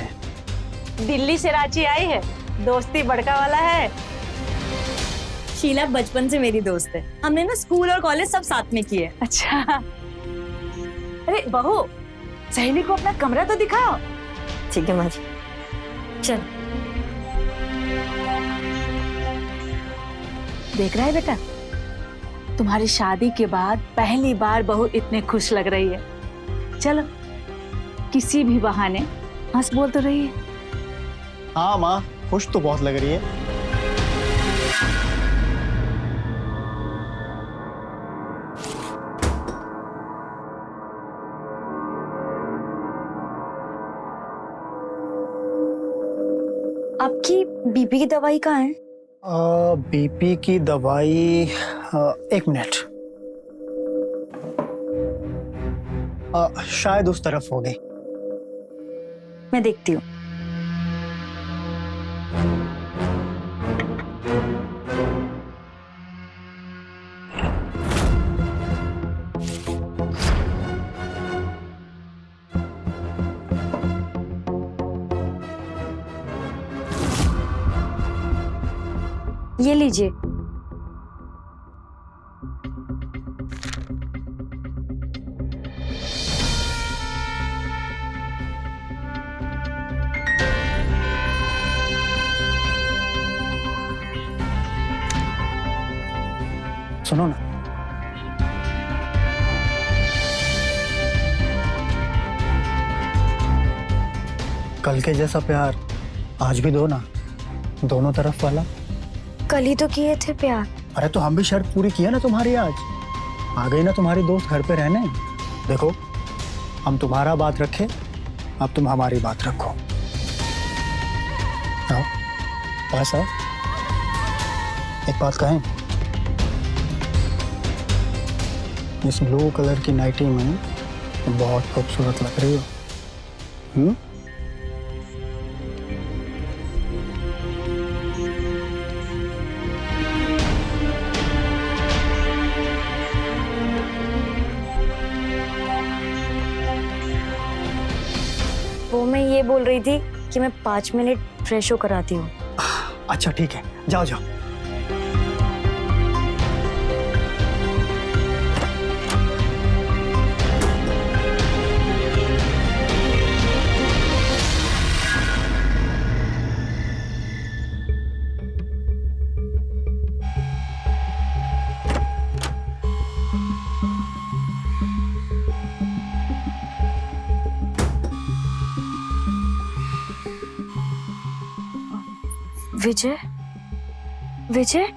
दिल्ली से रांची आई है, दोस्ती बड़का वाला है। शीला बचपन से मेरी दोस्त है, हमने ना स्कूल और कॉलेज सब साथ में किए। अच्छा। अरे बहू, सहेली को अपना कमरा तो दिखाओ। ठीक है माँ जी। चल। देख रहा है बेटा, तुम्हारी शादी के बाद पहली बार बहू इतने खुश लग रही है। चलो, किसी भी बहाने हंस बोल तो रही है। हाँ माँ, खुश तो बहुत लग रही है। आपकी बीपी की दवाई कहाँ है? बीपी की दवाई, 1 मिनट। शायद उस तरफ होगी। मैं देखती हूँ। ये लीजिए। सुनो ना, कल के जैसा प्यार आज भी दो ना, दोनों तरफ वाला। कल ही तो किए थे प्यार। अरे तो हम भी शर्त पूरी की है ना तुम्हारी, आज आ गई ना तुम्हारी दोस्त घर पे रहने। देखो, हम तुम्हारा बात रखे, अब तुम हमारी बात रखो। आओ पास आओ, एक बात कहें, इस ब्लू कलर की नाइटी में तुम बहुत खूबसूरत लग रही हो। वो मैं ये बोल रही थी कि मैं 5 मिनट फ्रेश होकर आती हूँ। अच्छा ठीक है, जाओ जाओ। विजय, विजय,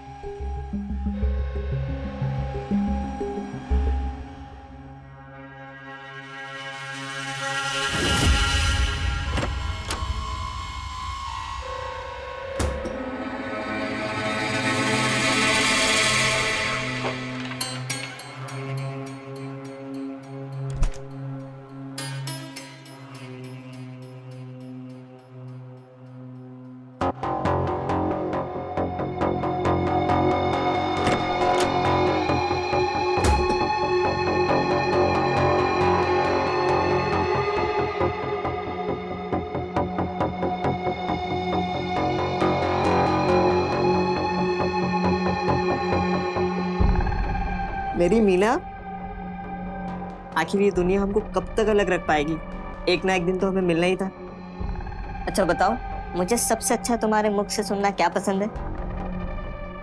मेरी मीना, आखिर ये दुनिया हमको कब तक अलग रख पाएगी? एक ना एक दिन तो हमें मिलना ही था। अच्छा बताओ, मुझे सबसे अच्छा तुम्हारे मुख से सुनना क्या पसंद है?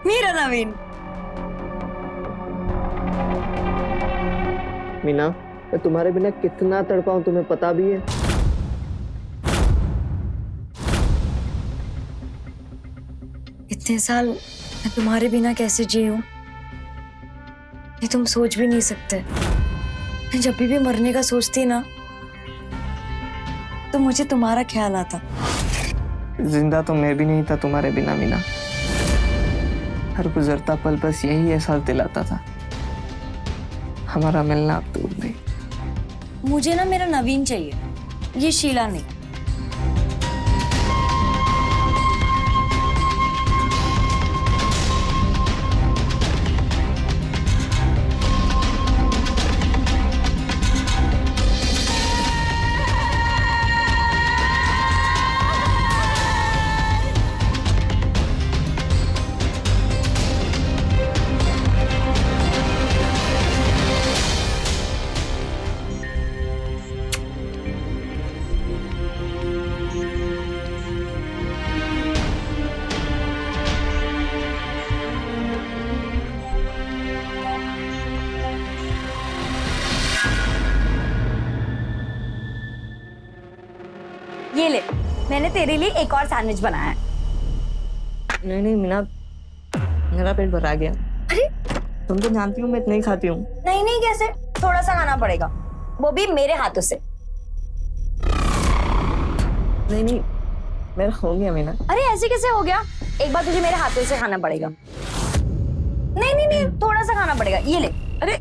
मेरा नवीन। मीना, मैं तुम्हारे बिना कितना तड़पाऊं तुम्हें पता भी है? इतने साल मैं तुम्हारे बिना कैसे जी हूँ ये तुम सोच भी नहीं सकते। मैं जब भी मरने का सोचती ना तो मुझे तुम्हारा ख्याल आता। जिंदा तो मैं भी नहीं था तुम्हारे बिना मीना। हर गुजरता पल बस यही एहसास दिलाता था, हमारा मिलना अब दूर नहीं। मुझे ना मेरा नवीन चाहिए, ये शीला नहीं। ये ले, मैंने तेरे लिए एक और सैंडविच बनाया है। नहीं नहीं मीना, मेरा पेट भरा गया। अरे तुम तो जानती हो मैं इतना ही खाती हूँ। नहीं नहीं, कैसे? थोड़ा सा खाना पड़ेगा, वो भी मेरे हाथों से। नहीं नहीं, मेरा हो गया मीना। अरे ऐसे कैसे हो गया? एक बार तुझे मेरे हाथों से खाना पड़ेगा। नहीं नहीं नहीं, थोड़ा सा खाना पड़ेगा। ये ले। अरे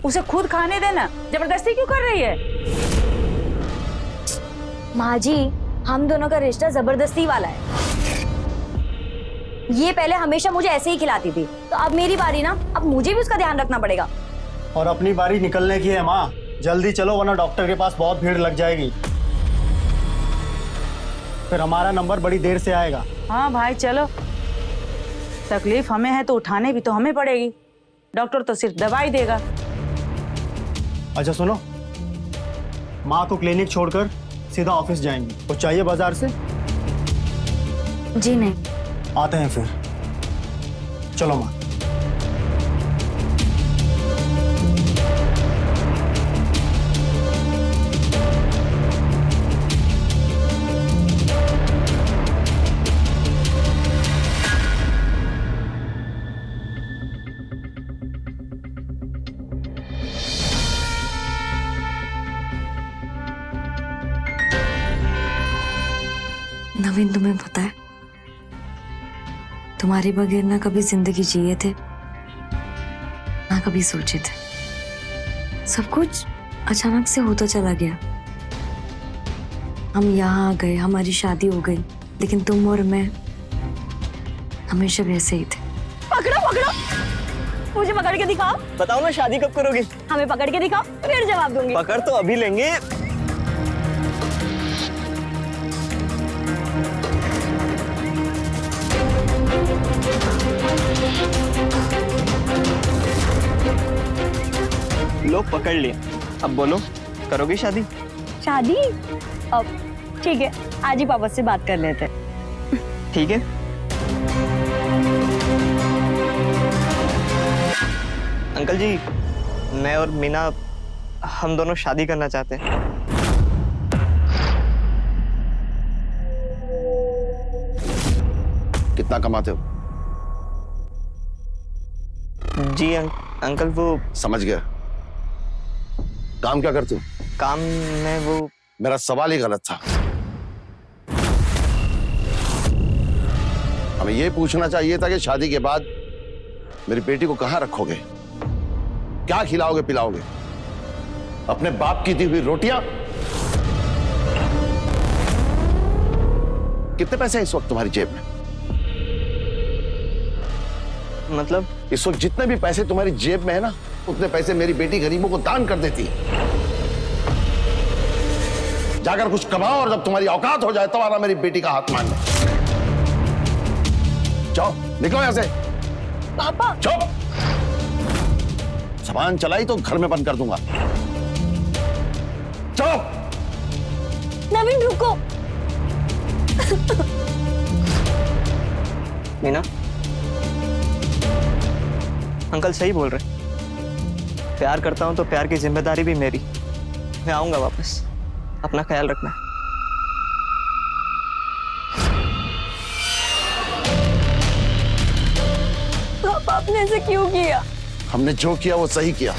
उसे खुद खाने देना, जबरदस्ती क्यों कर रही है? माँ जी, हम दोनों का रिश्ता जबरदस्ती वाला है। ये पहले हमेशा मुझे ऐसे ही खिलाती थी, तो अब मेरी बारी ना, अब मुझे भी उसका ध्यान रखना पड़ेगा। और अपनी बारी निकलने की है माँ, जल्दी चलो वरना डॉक्टर के पास बहुत भीड़ लग जाएगी। फिर हमारा नंबर बड़ी देर से आएगा। हाँ भाई चलो, तकलीफ हमें है तो उठाने भी तो हमें पड़ेगी। डॉक्टर तो सिर्फ दवाई देगा। अच्छा सुनो, माँ को क्लिनिक छोड़कर सीधा ऑफिस जाएंगे। कुछ चाहिए बाजार से? जी नहीं। आते हैं फिर। चलो माँ। नवीन, तुम्हें पता है तुम्हारे बगैर ना कभी जिंदगी जिए थे ना कभी सोचे थे। सब कुछ अचानक से होता चला गया। हम यहाँ आ गए, हमारी शादी हो गई, लेकिन तुम और मैं हमेशा वैसे ही थे। पकड़ो पकड़ो, मुझे पकड़ के दिखाओ। बताओ ना, शादी कब करोगे? हमें पकड़ के दिखाओ, फिर जवाब दूंगी। पकड़ तो अभी लेंगे। लोग पकड़ लिए, अब बोलो, करोगी शादी? शादी? अब ठीक है, आज ही पापा से बात कर लेते हैं। ठीक है। अंकल जी, मैं और मीना हम दोनों शादी करना चाहते हैं। कितना कमाते हो? जी अंकल, वो समझ गया। काम क्या करते हो? काम में वो, मेरा सवाल ही गलत था। हमें ये पूछना चाहिए था कि शादी के बाद मेरी बेटी को कहां रखोगे, क्या खिलाओगे पिलाओगे? अपने बाप की दी हुई रोटियां? कितने पैसे हैं इस वक्त तुम्हारी जेब में? मतलब इस वक्त जितने भी पैसे तुम्हारी जेब में है ना, उतने पैसे मेरी बेटी गरीबों को दान कर देती। जाकर कुछ कमाओ और जब तुम्हारी औकात हो जाए तो आना मेरी बेटी का हाथ मारने। जाओ, निकलो यहां से। पापा चुप! सामान चलाई तो घर में बंद कर दूंगा। चुप! नवीन रुको। मीना, अंकल सही बोल रहे। प्यार करता हूं तो प्यार की जिम्मेदारी भी मेरी। मैं आऊंगा वापस, अपना ख्याल रखना। पापा आपने ऐसे क्यों किया? हमने जो किया वो सही किया।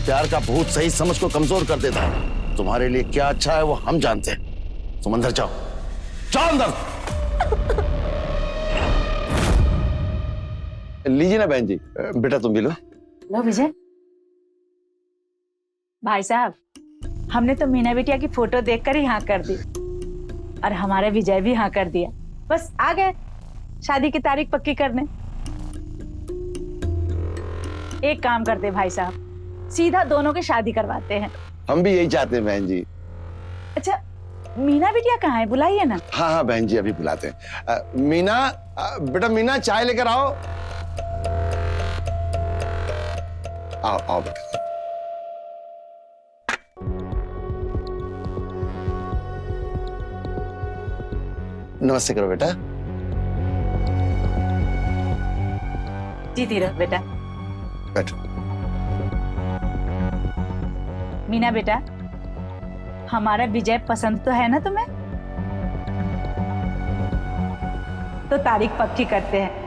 प्यार का भूत सही समझ को कमजोर कर देता है। तुम्हारे लिए क्या अच्छा है वो हम जानते हैं। तुम अंदर जाओ, जाओ अंदर। लीजिए ना बहन जी, बेटा तुम भी लो। लो विजय। भाई साहब, हमने तो मीना बिटिया की फोटो देखकर ही हाँ कर दी और हमारे विजय भी हाँ कर दिया। बस आ गए शादी की तारीख पक्की करने। एक काम करते भाई साहब, सीधा दोनों की शादी करवाते हैं। हम भी यही चाहते हैं बहन जी। अच्छा, मीना बिटिया कहाँ है? बुलाइए ना। हाँ हाँ बहन जी, अभी बुलाते हैं। मीना, बेटा मीना, चाय लेकर आओ। आओ आओ बेटा। नमस्ते करो बेटा। जीती रहो बेटा। बैठो। मीना बेटा, हमारा विजय पसंद तो है ना तुम्हें? तो तारीख पक्की करते हैं।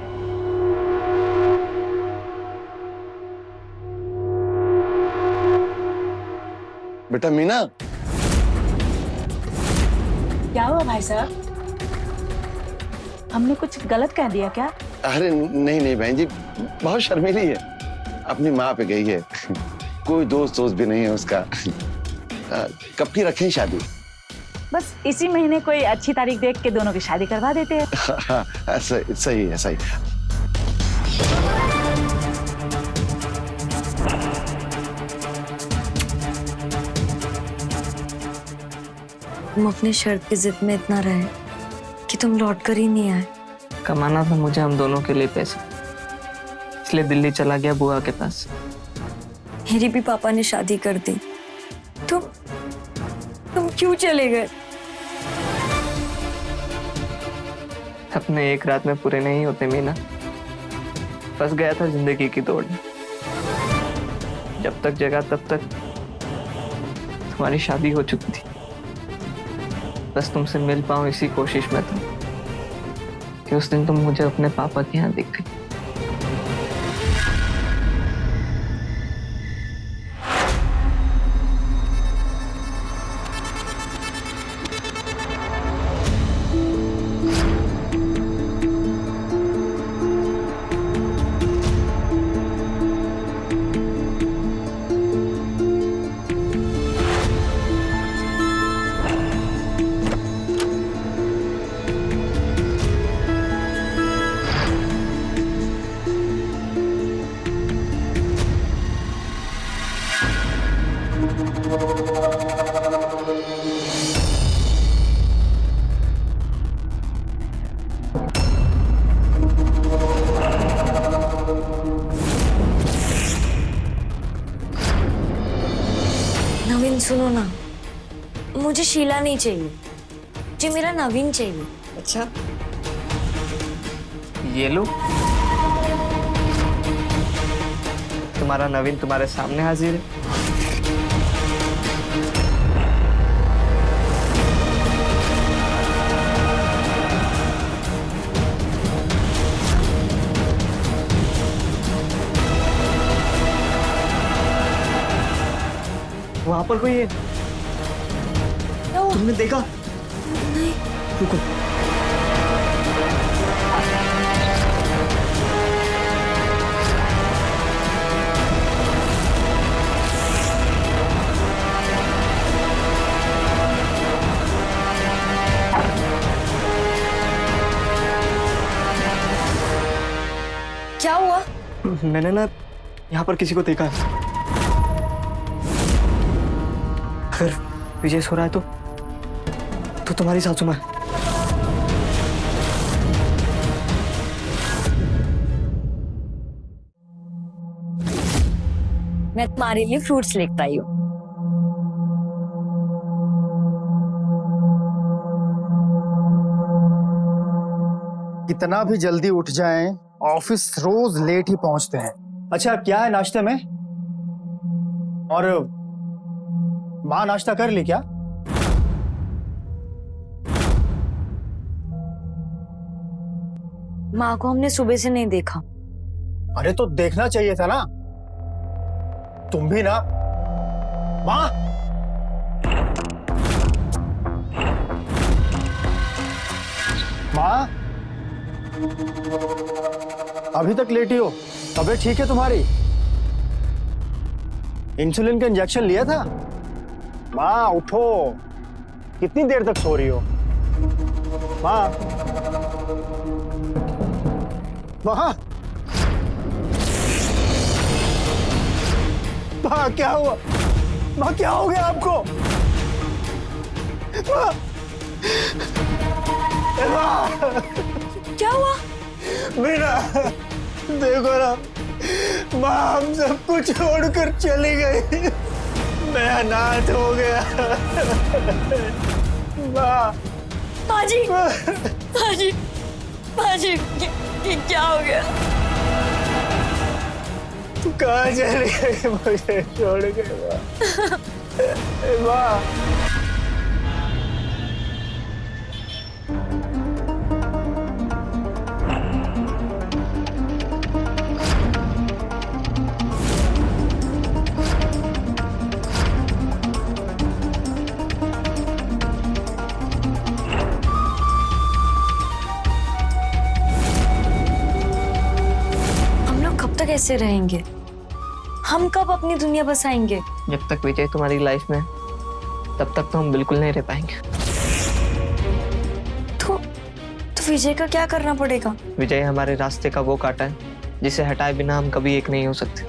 बेटा मीना, क्या हुआ भाई साहब? हमने कुछ गलत कह दिया क्या? अरे नहीं नहीं बहन जी, बहुत शर्मीली है, अपनी माँ पे गई है। कोई दोस्त भी नहीं है उसका। कब की रखें शादी? बस इसी महीने कोई अच्छी तारीख देख के दोनों की शादी करवा देते हैं। हाँ, सही है, सही। तुम अपनी शर्त की जिद में इतना रहे कि तुम लौट कर ही नहीं आए। कमाना था मुझे हम दोनों के लिए पैसा, इसलिए दिल्ली चला गया बुआ के पास। मेरी भी पापा ने शादी कर दी। तुम क्यों चले गए? अपने एक रात में पूरे नहीं होते मीना। फंस गया था जिंदगी की दौड़ में। जब तक जगा तब तक तुम्हारी शादी हो चुकी थी। बस तुमसे मिल पाऊं इसी कोशिश में था कि उस दिन तुम मुझे अपने पापा के यहाँ दिख गई। मुझे शीला नहीं चाहिए, जी मेरा नवीन चाहिए। अच्छा, ये लो, तुम्हारा नवीन तुम्हारे सामने हाजिर है। वहां पर कोई है? तुमने देखा? नहीं। रुको। क्या हुआ? मैंने ना यहाँ पर किसी को देखा है। अगर विजय सो रहा है तो तुम्हारी सासू माँ। मैं तुम्हारे लिए फ्रूट्स लेकर आई हूँ। कितना भी जल्दी उठ जाएं, ऑफिस रोज लेट ही पहुंचते हैं। अच्छा, क्या है नाश्ते में? और माँ नाश्ता कर ली क्या? माँ को हमने सुबह से नहीं देखा। अरे तो देखना चाहिए था ना, तुम भी ना। माँ, माँ, अभी तक लेटी हो? तबीयत ठीक है तुम्हारी? इंसुलिन का इंजेक्शन लिया था? माँ उठो, कितनी देर तक सो रही हो? माँ, माँ, माँ क्या हुआ? माँ क्या हो गया आपको? माँ, माँ, क्या हुआ? मीना, देखो ना, माँ हम सबको छोड़कर चली गई। मैं अनाथ हो गया। माँ, बाजी, बाजी, बाजी, क्या हो गया? तू कहाँ चली गई मुझे छोड़ के? माँ, कैसे रहेंगे? हम कब अपनी दुनिया बसाएंगे? जब तक विजय तुम्हारी लाइफ में तब तक तो हम बिल्कुल नहीं रह पाएंगे। तो विजय का क्या करना पड़ेगा? विजय हमारे रास्ते का वो कांटा है जिसे हटाए बिना हम कभी एक नहीं हो सकते।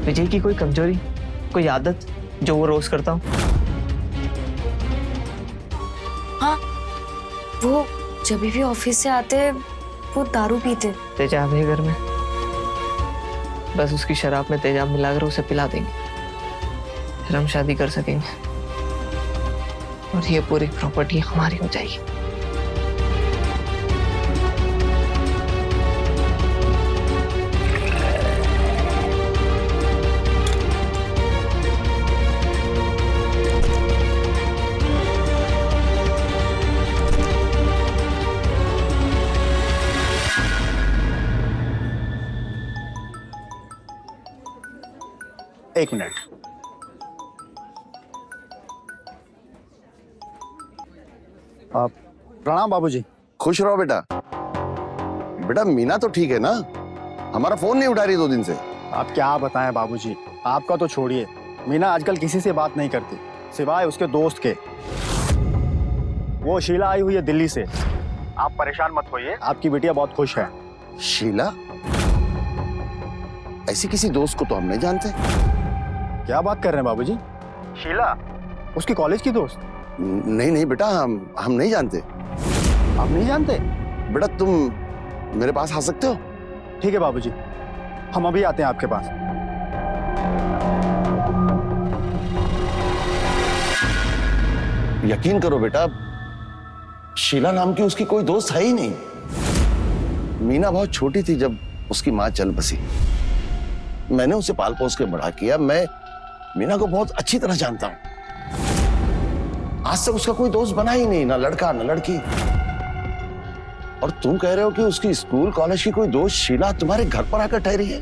विजय की कोई कमजोरी, कोई आदत जो वो रोज करता हो। हाँ, वो जब भी ऑफिस से आते वो दारू पीते। तेजाब है घर में, बस उसकी शराब में तेजाब मिलाकर उसे पिला देंगे, फिर हम शादी कर सकेंगे और ये पूरी प्रॉपर्टी हमारी हो जाएगी। एक मिनट। प्रणाम बाबूजी। खुश रहो बेटा। बेटा मीना तो ठीक है ना? हमारा फोन नहीं उठा रही 2 दिन से। आप क्या बताएं बाबूजी, आपका तो छोड़िए, मीना आजकल किसी से बात नहीं करती सिवाय उसके दोस्त के। वो शीला आई हुई है दिल्ली से। आप परेशान मत होइए, आपकी बिटिया बहुत खुश है। शीला? ऐसी किसी दोस्त को तो हम नहीं जानते। क्या बात कर रहे हैं बाबूजी? शीला उसकी कॉलेज की दोस्त? नहीं नहीं बेटा, हम नहीं जानते। आप नहीं जानते? बेटा तुम मेरे पास आ सकते हो? ठीक है बाबूजी, हम अभी आते हैं आपके पास। यकीन करो बेटा, शीला नाम की उसकी कोई दोस्त है ही नहीं। मीना बहुत छोटी थी जब उसकी मां चल बसी। मैंने उसे पाल पोस के बड़ा किया। मैं मीना को बहुत अच्छी तरह जानता हूं। आज तक उसका कोई दोस्त बना ही नहीं, ना लड़का ना लड़की। और तुम कह रहे हो कि उसकी स्कूल कॉलेज की कोई दोस्त शीला तुम्हारे घर पर आकर ठहरी है?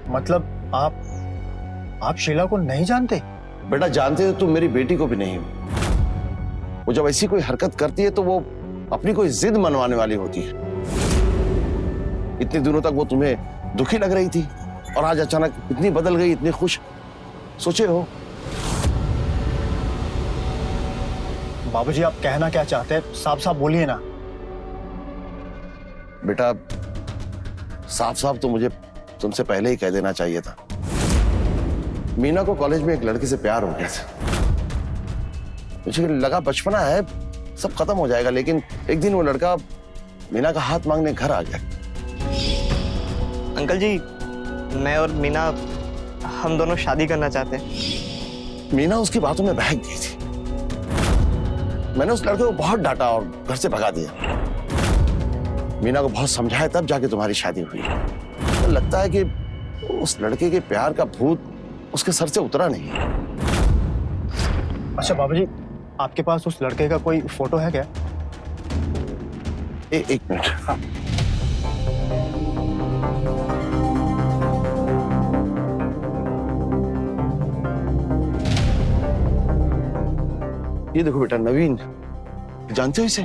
मतलब आप शीला को नहीं जानते? बेटा जानते हो तुम मेरी बेटी को भी नहीं हो। वो जब ऐसी कोई हरकत करती है तो वो अपनी कोई जिद मनवाने वाली होती है। इतने दिनों तक वो तुम्हें दुखी लग रही थी और आज अचानक इतनी बदल गई, इतनी खुश। सोचे हो? बाबूजी आप कहना क्या चाहते हैं? साफ साफ बोलिए ना। बेटा साफ साफ तो मुझे तुमसे पहले ही कह देना चाहिए था। मीना को कॉलेज में एक लड़के से प्यार हो गया था। मुझे लगा बचपना है, सब खत्म हो जाएगा, लेकिन एक दिन वो लड़का मीना का हाथ मांगने घर आ गया। अंकल जी, मैं और मीना हम दोनों शादी करना चाहते हैं। मीना उसकी बातों में बहक गई थी। मैंने उस लड़के को बहुत डांटा और घर से भगा दिया। मीना को बहुत समझाया, तब जाके तुम्हारी शादी हुई। तो लगता है कि उस लड़के के प्यार का भूत उसके सर से उतरा नहीं। अच्छा बाबूजी, आपके पास उस लड़के का कोई फोटो है क्या? एक मिनट। हाँ। ये देखो बेटा, नवीन, जानते हो इसे?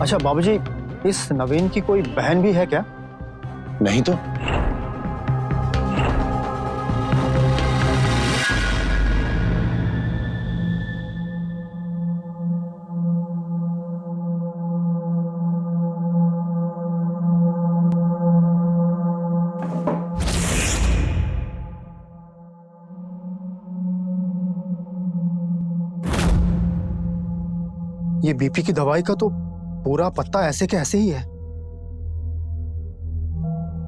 अच्छा बाबूजी, इस नवीन की कोई बहन भी है क्या? नहीं तो। ये बीपी की दवाई का तो पूरा पत्ता ऐसे के ऐसे ही है।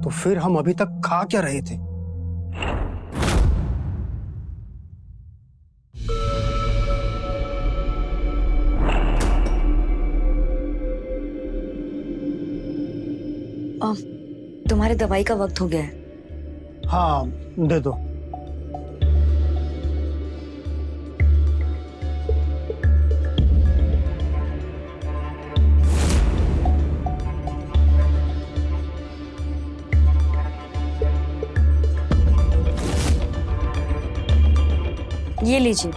तो फिर हम अभी तक खा क्या रहे थे? तुम्हारे दवाई का वक्त हो गया है। हाँ दे दो। ये लीजिए।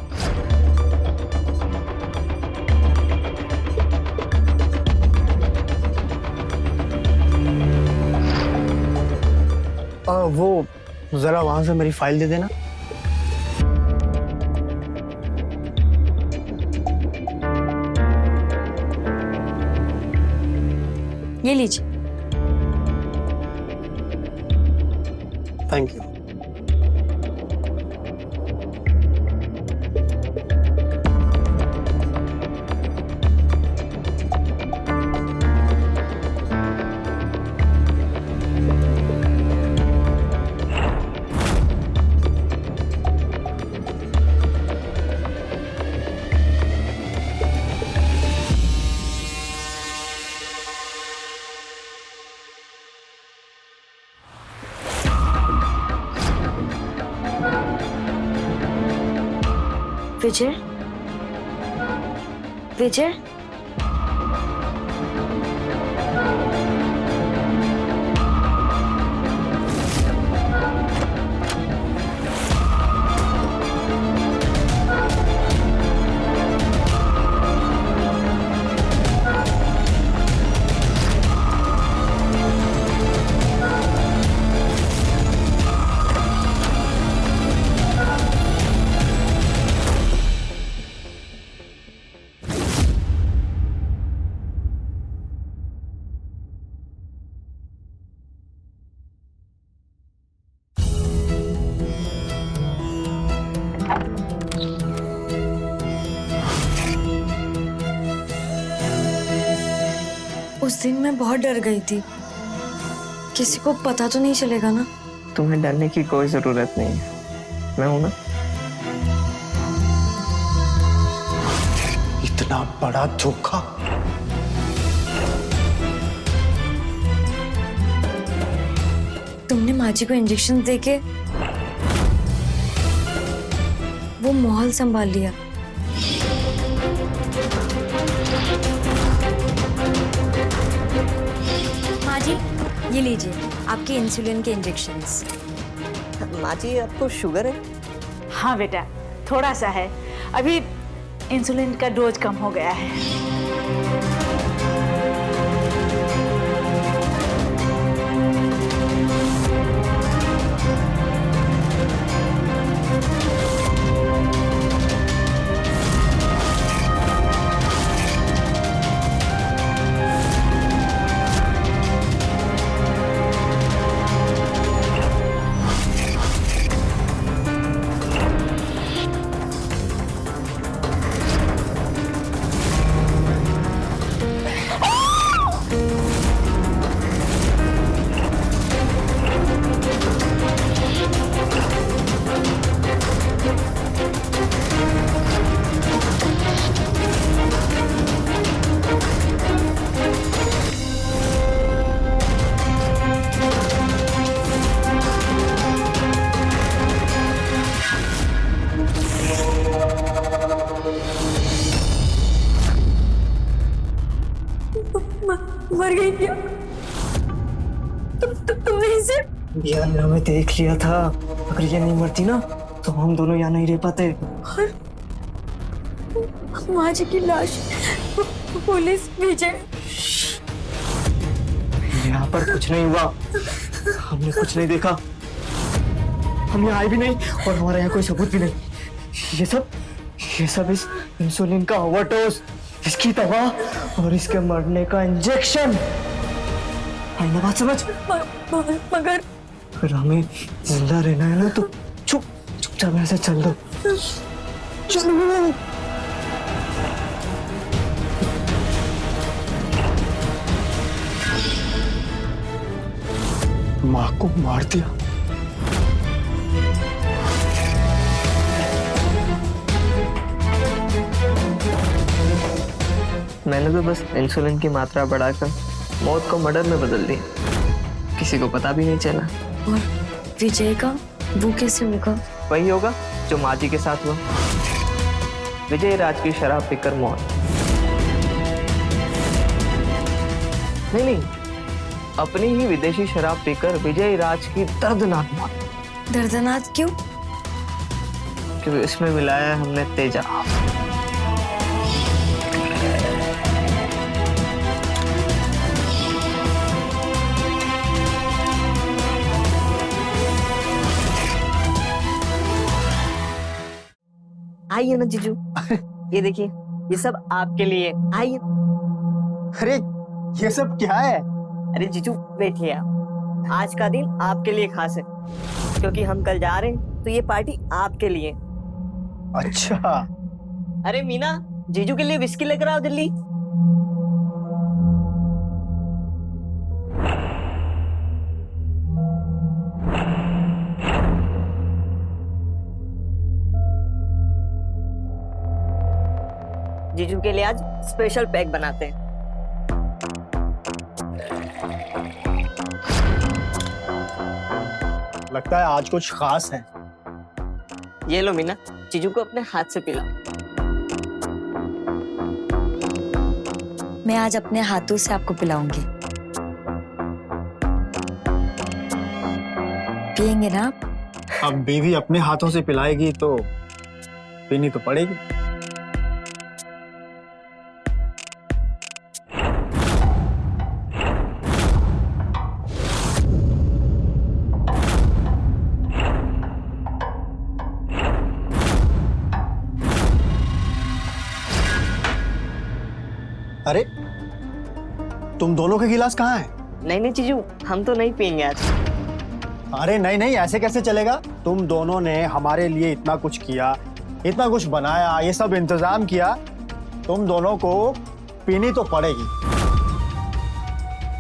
वो जरा वहां से मेरी फाइल दे देना। ये लीजिए। Thank you. विजय, विजय, उस दिन मैं बहुत डर गई थी। किसी को पता तो नहीं चलेगा ना? तुम्हें डरने की कोई जरूरत नहीं है, मैं हूं ना। इतना बड़ा धोखा। तुमने माँ जी को इंजेक्शन देके वो माहौल संभाल लिया। माँ जी, ये लीजिए आपके इंसुलिन के इंजेक्शंस। माँ जी, आपको शुगर है? हाँ बेटा, थोड़ा सा है। अभी इंसुलिन का डोज कम हो गया है। मर गई क्या? तुमने इसे? यार हमें देख लिया था, अगर ये नहीं मरती ना तो हम दोनों यहाँ नहीं रह पाते। माँ जी की लाश पुलिस विजय। यहाँ पर कुछ नहीं हुआ, हमने कुछ नहीं देखा, हम यहाँ आए भी नहीं और हमारे यहाँ कोई सबूत भी नहीं। ये सब इस इंसुलिन का ओवरडोज, इसकी दवा और इसके मरने का इंजेक्शन। आई ना बात समझ? मगर अगर हमें जिंदा रहना है ना तो चुपचाप यहाँ से चल दो। चलो। माँ को मार दिया। मैंने तो बस इंसुलिन की मात्रा बढ़ाकर मौत को मर्डर में बदल दिया, किसी को पता भी नहीं चला। और विजय का वो कैसे होगा? वही होगा जो माँ जी के साथ हुआ। विजय राज की शराब पीकर मौत। नहीं, अपनी ही विदेशी शराब पीकर विजय राज की दर्दनाक मौत। दर्दनाक क्यों? क्योंकि इसमें मिलाया हमने तेजाब। आइए ना जीजू, ये देखिए, ये सब आपके लिए। आइए। अरे ये सब क्या है? अरे जीजू बैठिए आप, आज का दिन आपके लिए खास है क्योंकि हम कल जा रहे हैं, तो ये पार्टी आपके लिए। अच्छा। अरे मीना, जीजू के लिए विस्की लेकर आओ जल्दी। जीजू के लिए आज स्पेशल पैक बनाते हैं। लगता है आज कुछ खास है। ये लो मीना, जीजू को अपने हाथ से पिलाओ। मैं आज अपने हाथों से आपको पिलाऊंगी। पिएंगे ना आप? अब बीवी अपने हाथों से पिलाएगी तो पीनी तो पड़ेगी। अरे तुम दोनों के गिलास कहाँ हैं? नहीं जीजू, हम तो नहीं पियेंगे आज। अरे नहीं, ऐसे कैसे चलेगा? तुम दोनों ने हमारे लिए इतना कुछ किया, इतना कुछ बनाया, ये सब इंतजाम किया, तुम दोनों को पीनी तो पड़ेगी।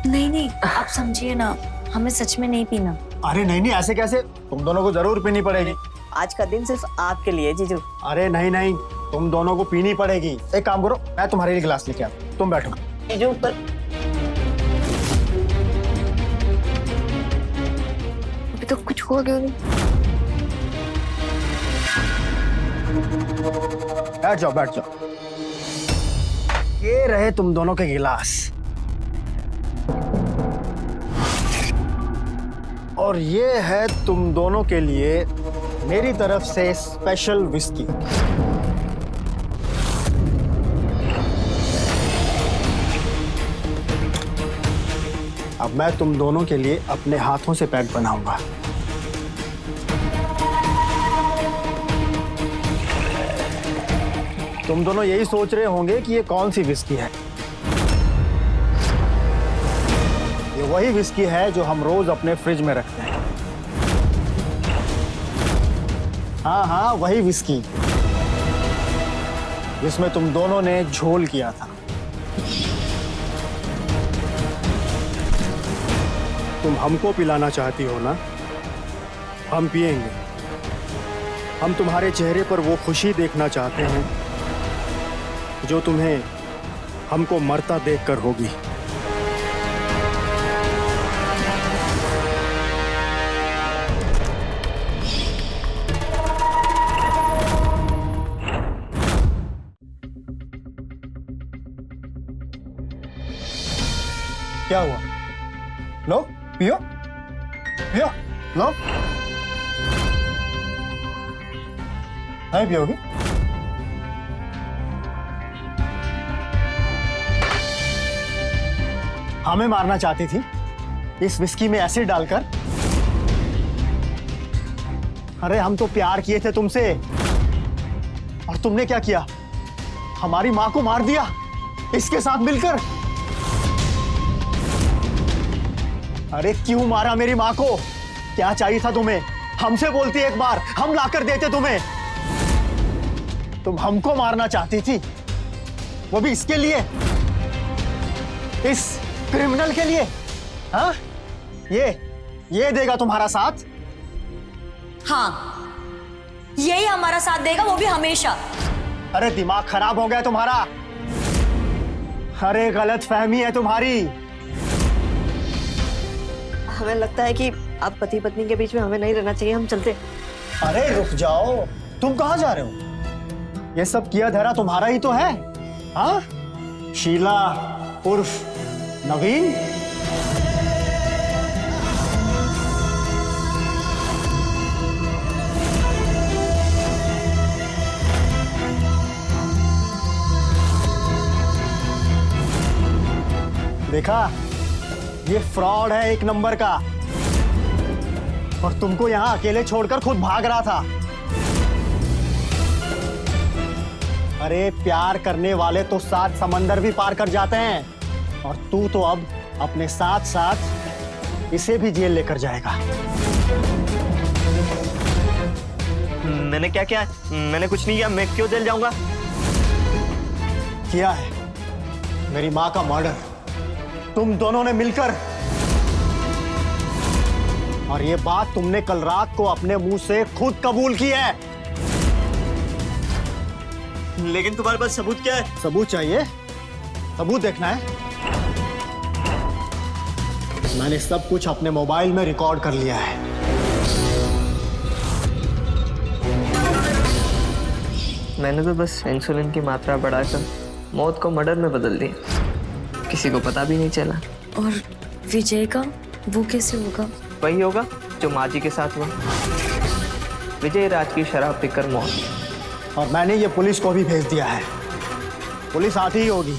नहीं आप समझिए ना, हमें सच में नहीं पीना। अरे नहीं नहीं, ऐसे कैसे, तुम दोनों को जरूर पीनी पड़ेगी। आज का दिन सिर्फ आपके लिए जीजू। अरे नहीं नहीं, तुम दोनों को पीनी पड़ेगी। एक काम करो, मैं तुम्हारे लिए गिलास लेके आता हूं, तुम बैठो। जीजू पर अभी तो कुछ हुआ क्यों नहीं? बैठ जाओ बैठ जाओ। ये रहे तुम दोनों के गिलास, और ये है तुम दोनों के लिए मेरी तरफ से स्पेशल विस्की। अब मैं तुम दोनों के लिए अपने हाथों से पैक बनाऊंगा। तुम दोनों यही सोच रहे होंगे कि ये कौन सी विस्की है। ये वही विस्की है जो हम रोज अपने फ्रिज में रखते हैं। हाँ हाँ, वही विस्की जिसमें तुम दोनों ने झोल किया था। तुम हमको पिलाना चाहती हो ना, हम पिएंगे। हम तुम्हारे चेहरे पर वो खुशी देखना चाहते हैं जो तुम्हें हमको मरता देखकर होगी। क्या हुआ? लो पियो पियो, लो। नहीं पियोगी? हमें मारना चाहती थी इस विस्की में एसिड डालकर। अरे हम तो प्यार किए थे तुमसे, और तुमने क्या किया? हमारी माँ को मार दिया इसके साथ मिलकर। अरे क्यों मारा मेरी माँ को? क्या चाहिए था तुम्हें? हमसे बोलती एक बार, हम लाकर देते तुम्हें। तुम हमको मारना चाहती थी, वो भी इसके लिए, इस क्रिमिनल के लिए। हाँ, ये देगा तुम्हारा साथ? हाँ, यही हमारा साथ देगा, वो भी हमेशा। अरे दिमाग खराब हो गया तुम्हारा। अरे गलत फहमी है तुम्हारी। हमें लगता है कि आप पति पत्नी के बीच में हमें नहीं रहना चाहिए, हम चलते। अरे रुक जाओ, तुम कहाँ जा रहे हो? ये सब किया धरा तुम्हारा ही तो है। हाँ, शीला उर्फ नवीन। देखा, ये फ्रॉड है एक नंबर का, और तुमको यहां अकेले छोड़कर खुद भाग रहा था। अरे प्यार करने वाले तो 7 समंदर भी पार कर जाते हैं, और तू तो अब अपने साथ साथ इसे भी जेल लेकर जाएगा। मैंने क्या किया? मैंने कुछ नहीं किया, मैं क्यों जेल जाऊंगा? किया है मेरी माँ का मर्डर, तुम दोनों ने मिलकर। और ये बात तुमने कल रात को अपने मुंह से खुद कबूल की है। लेकिन तुम्हारे पास सबूत क्या है? सबूत चाहिए? सबूत देखना है? मैंने सब कुछ अपने मोबाइल में रिकॉर्ड कर लिया है। मैंने तो बस इंसुलिन की मात्रा बढ़ाकर मौत को मर्डर में बदल दिया, किसी को पता भी नहीं चला। और विजय का, वो कैसे होगा? वही होगा जो माँ जी के साथ हुआ। विजय राज की शराब पीकर मौत। और मैंने ये पुलिस को भी भेज दिया है, पुलिस आती ही होगी।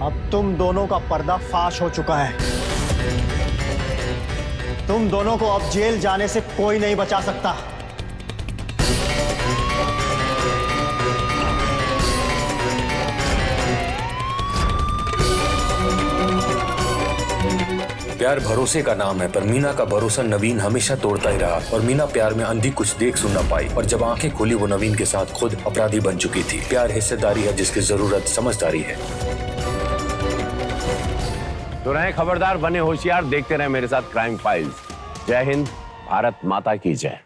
अब तुम दोनों का पर्दा फाश हो चुका है। तुम दोनों को अब जेल जाने से कोई नहीं बचा सकता। प्यार भरोसे का नाम है, पर मीना का भरोसा नवीन हमेशा तोड़ता ही रहा, और मीना प्यार में अंधी कुछ देख सुन ना पाई, और जब आंखें खुली वो नवीन के साथ खुद अपराधी बन चुकी थी। प्यार हिस्सेदारी है जिसकी जरूरत समझदारी है। तो रहें खबरदार, बने होशियार, देखते रहे मेरे साथ क्राइम फाइल्स। जय हिंद, भारत माता की जय।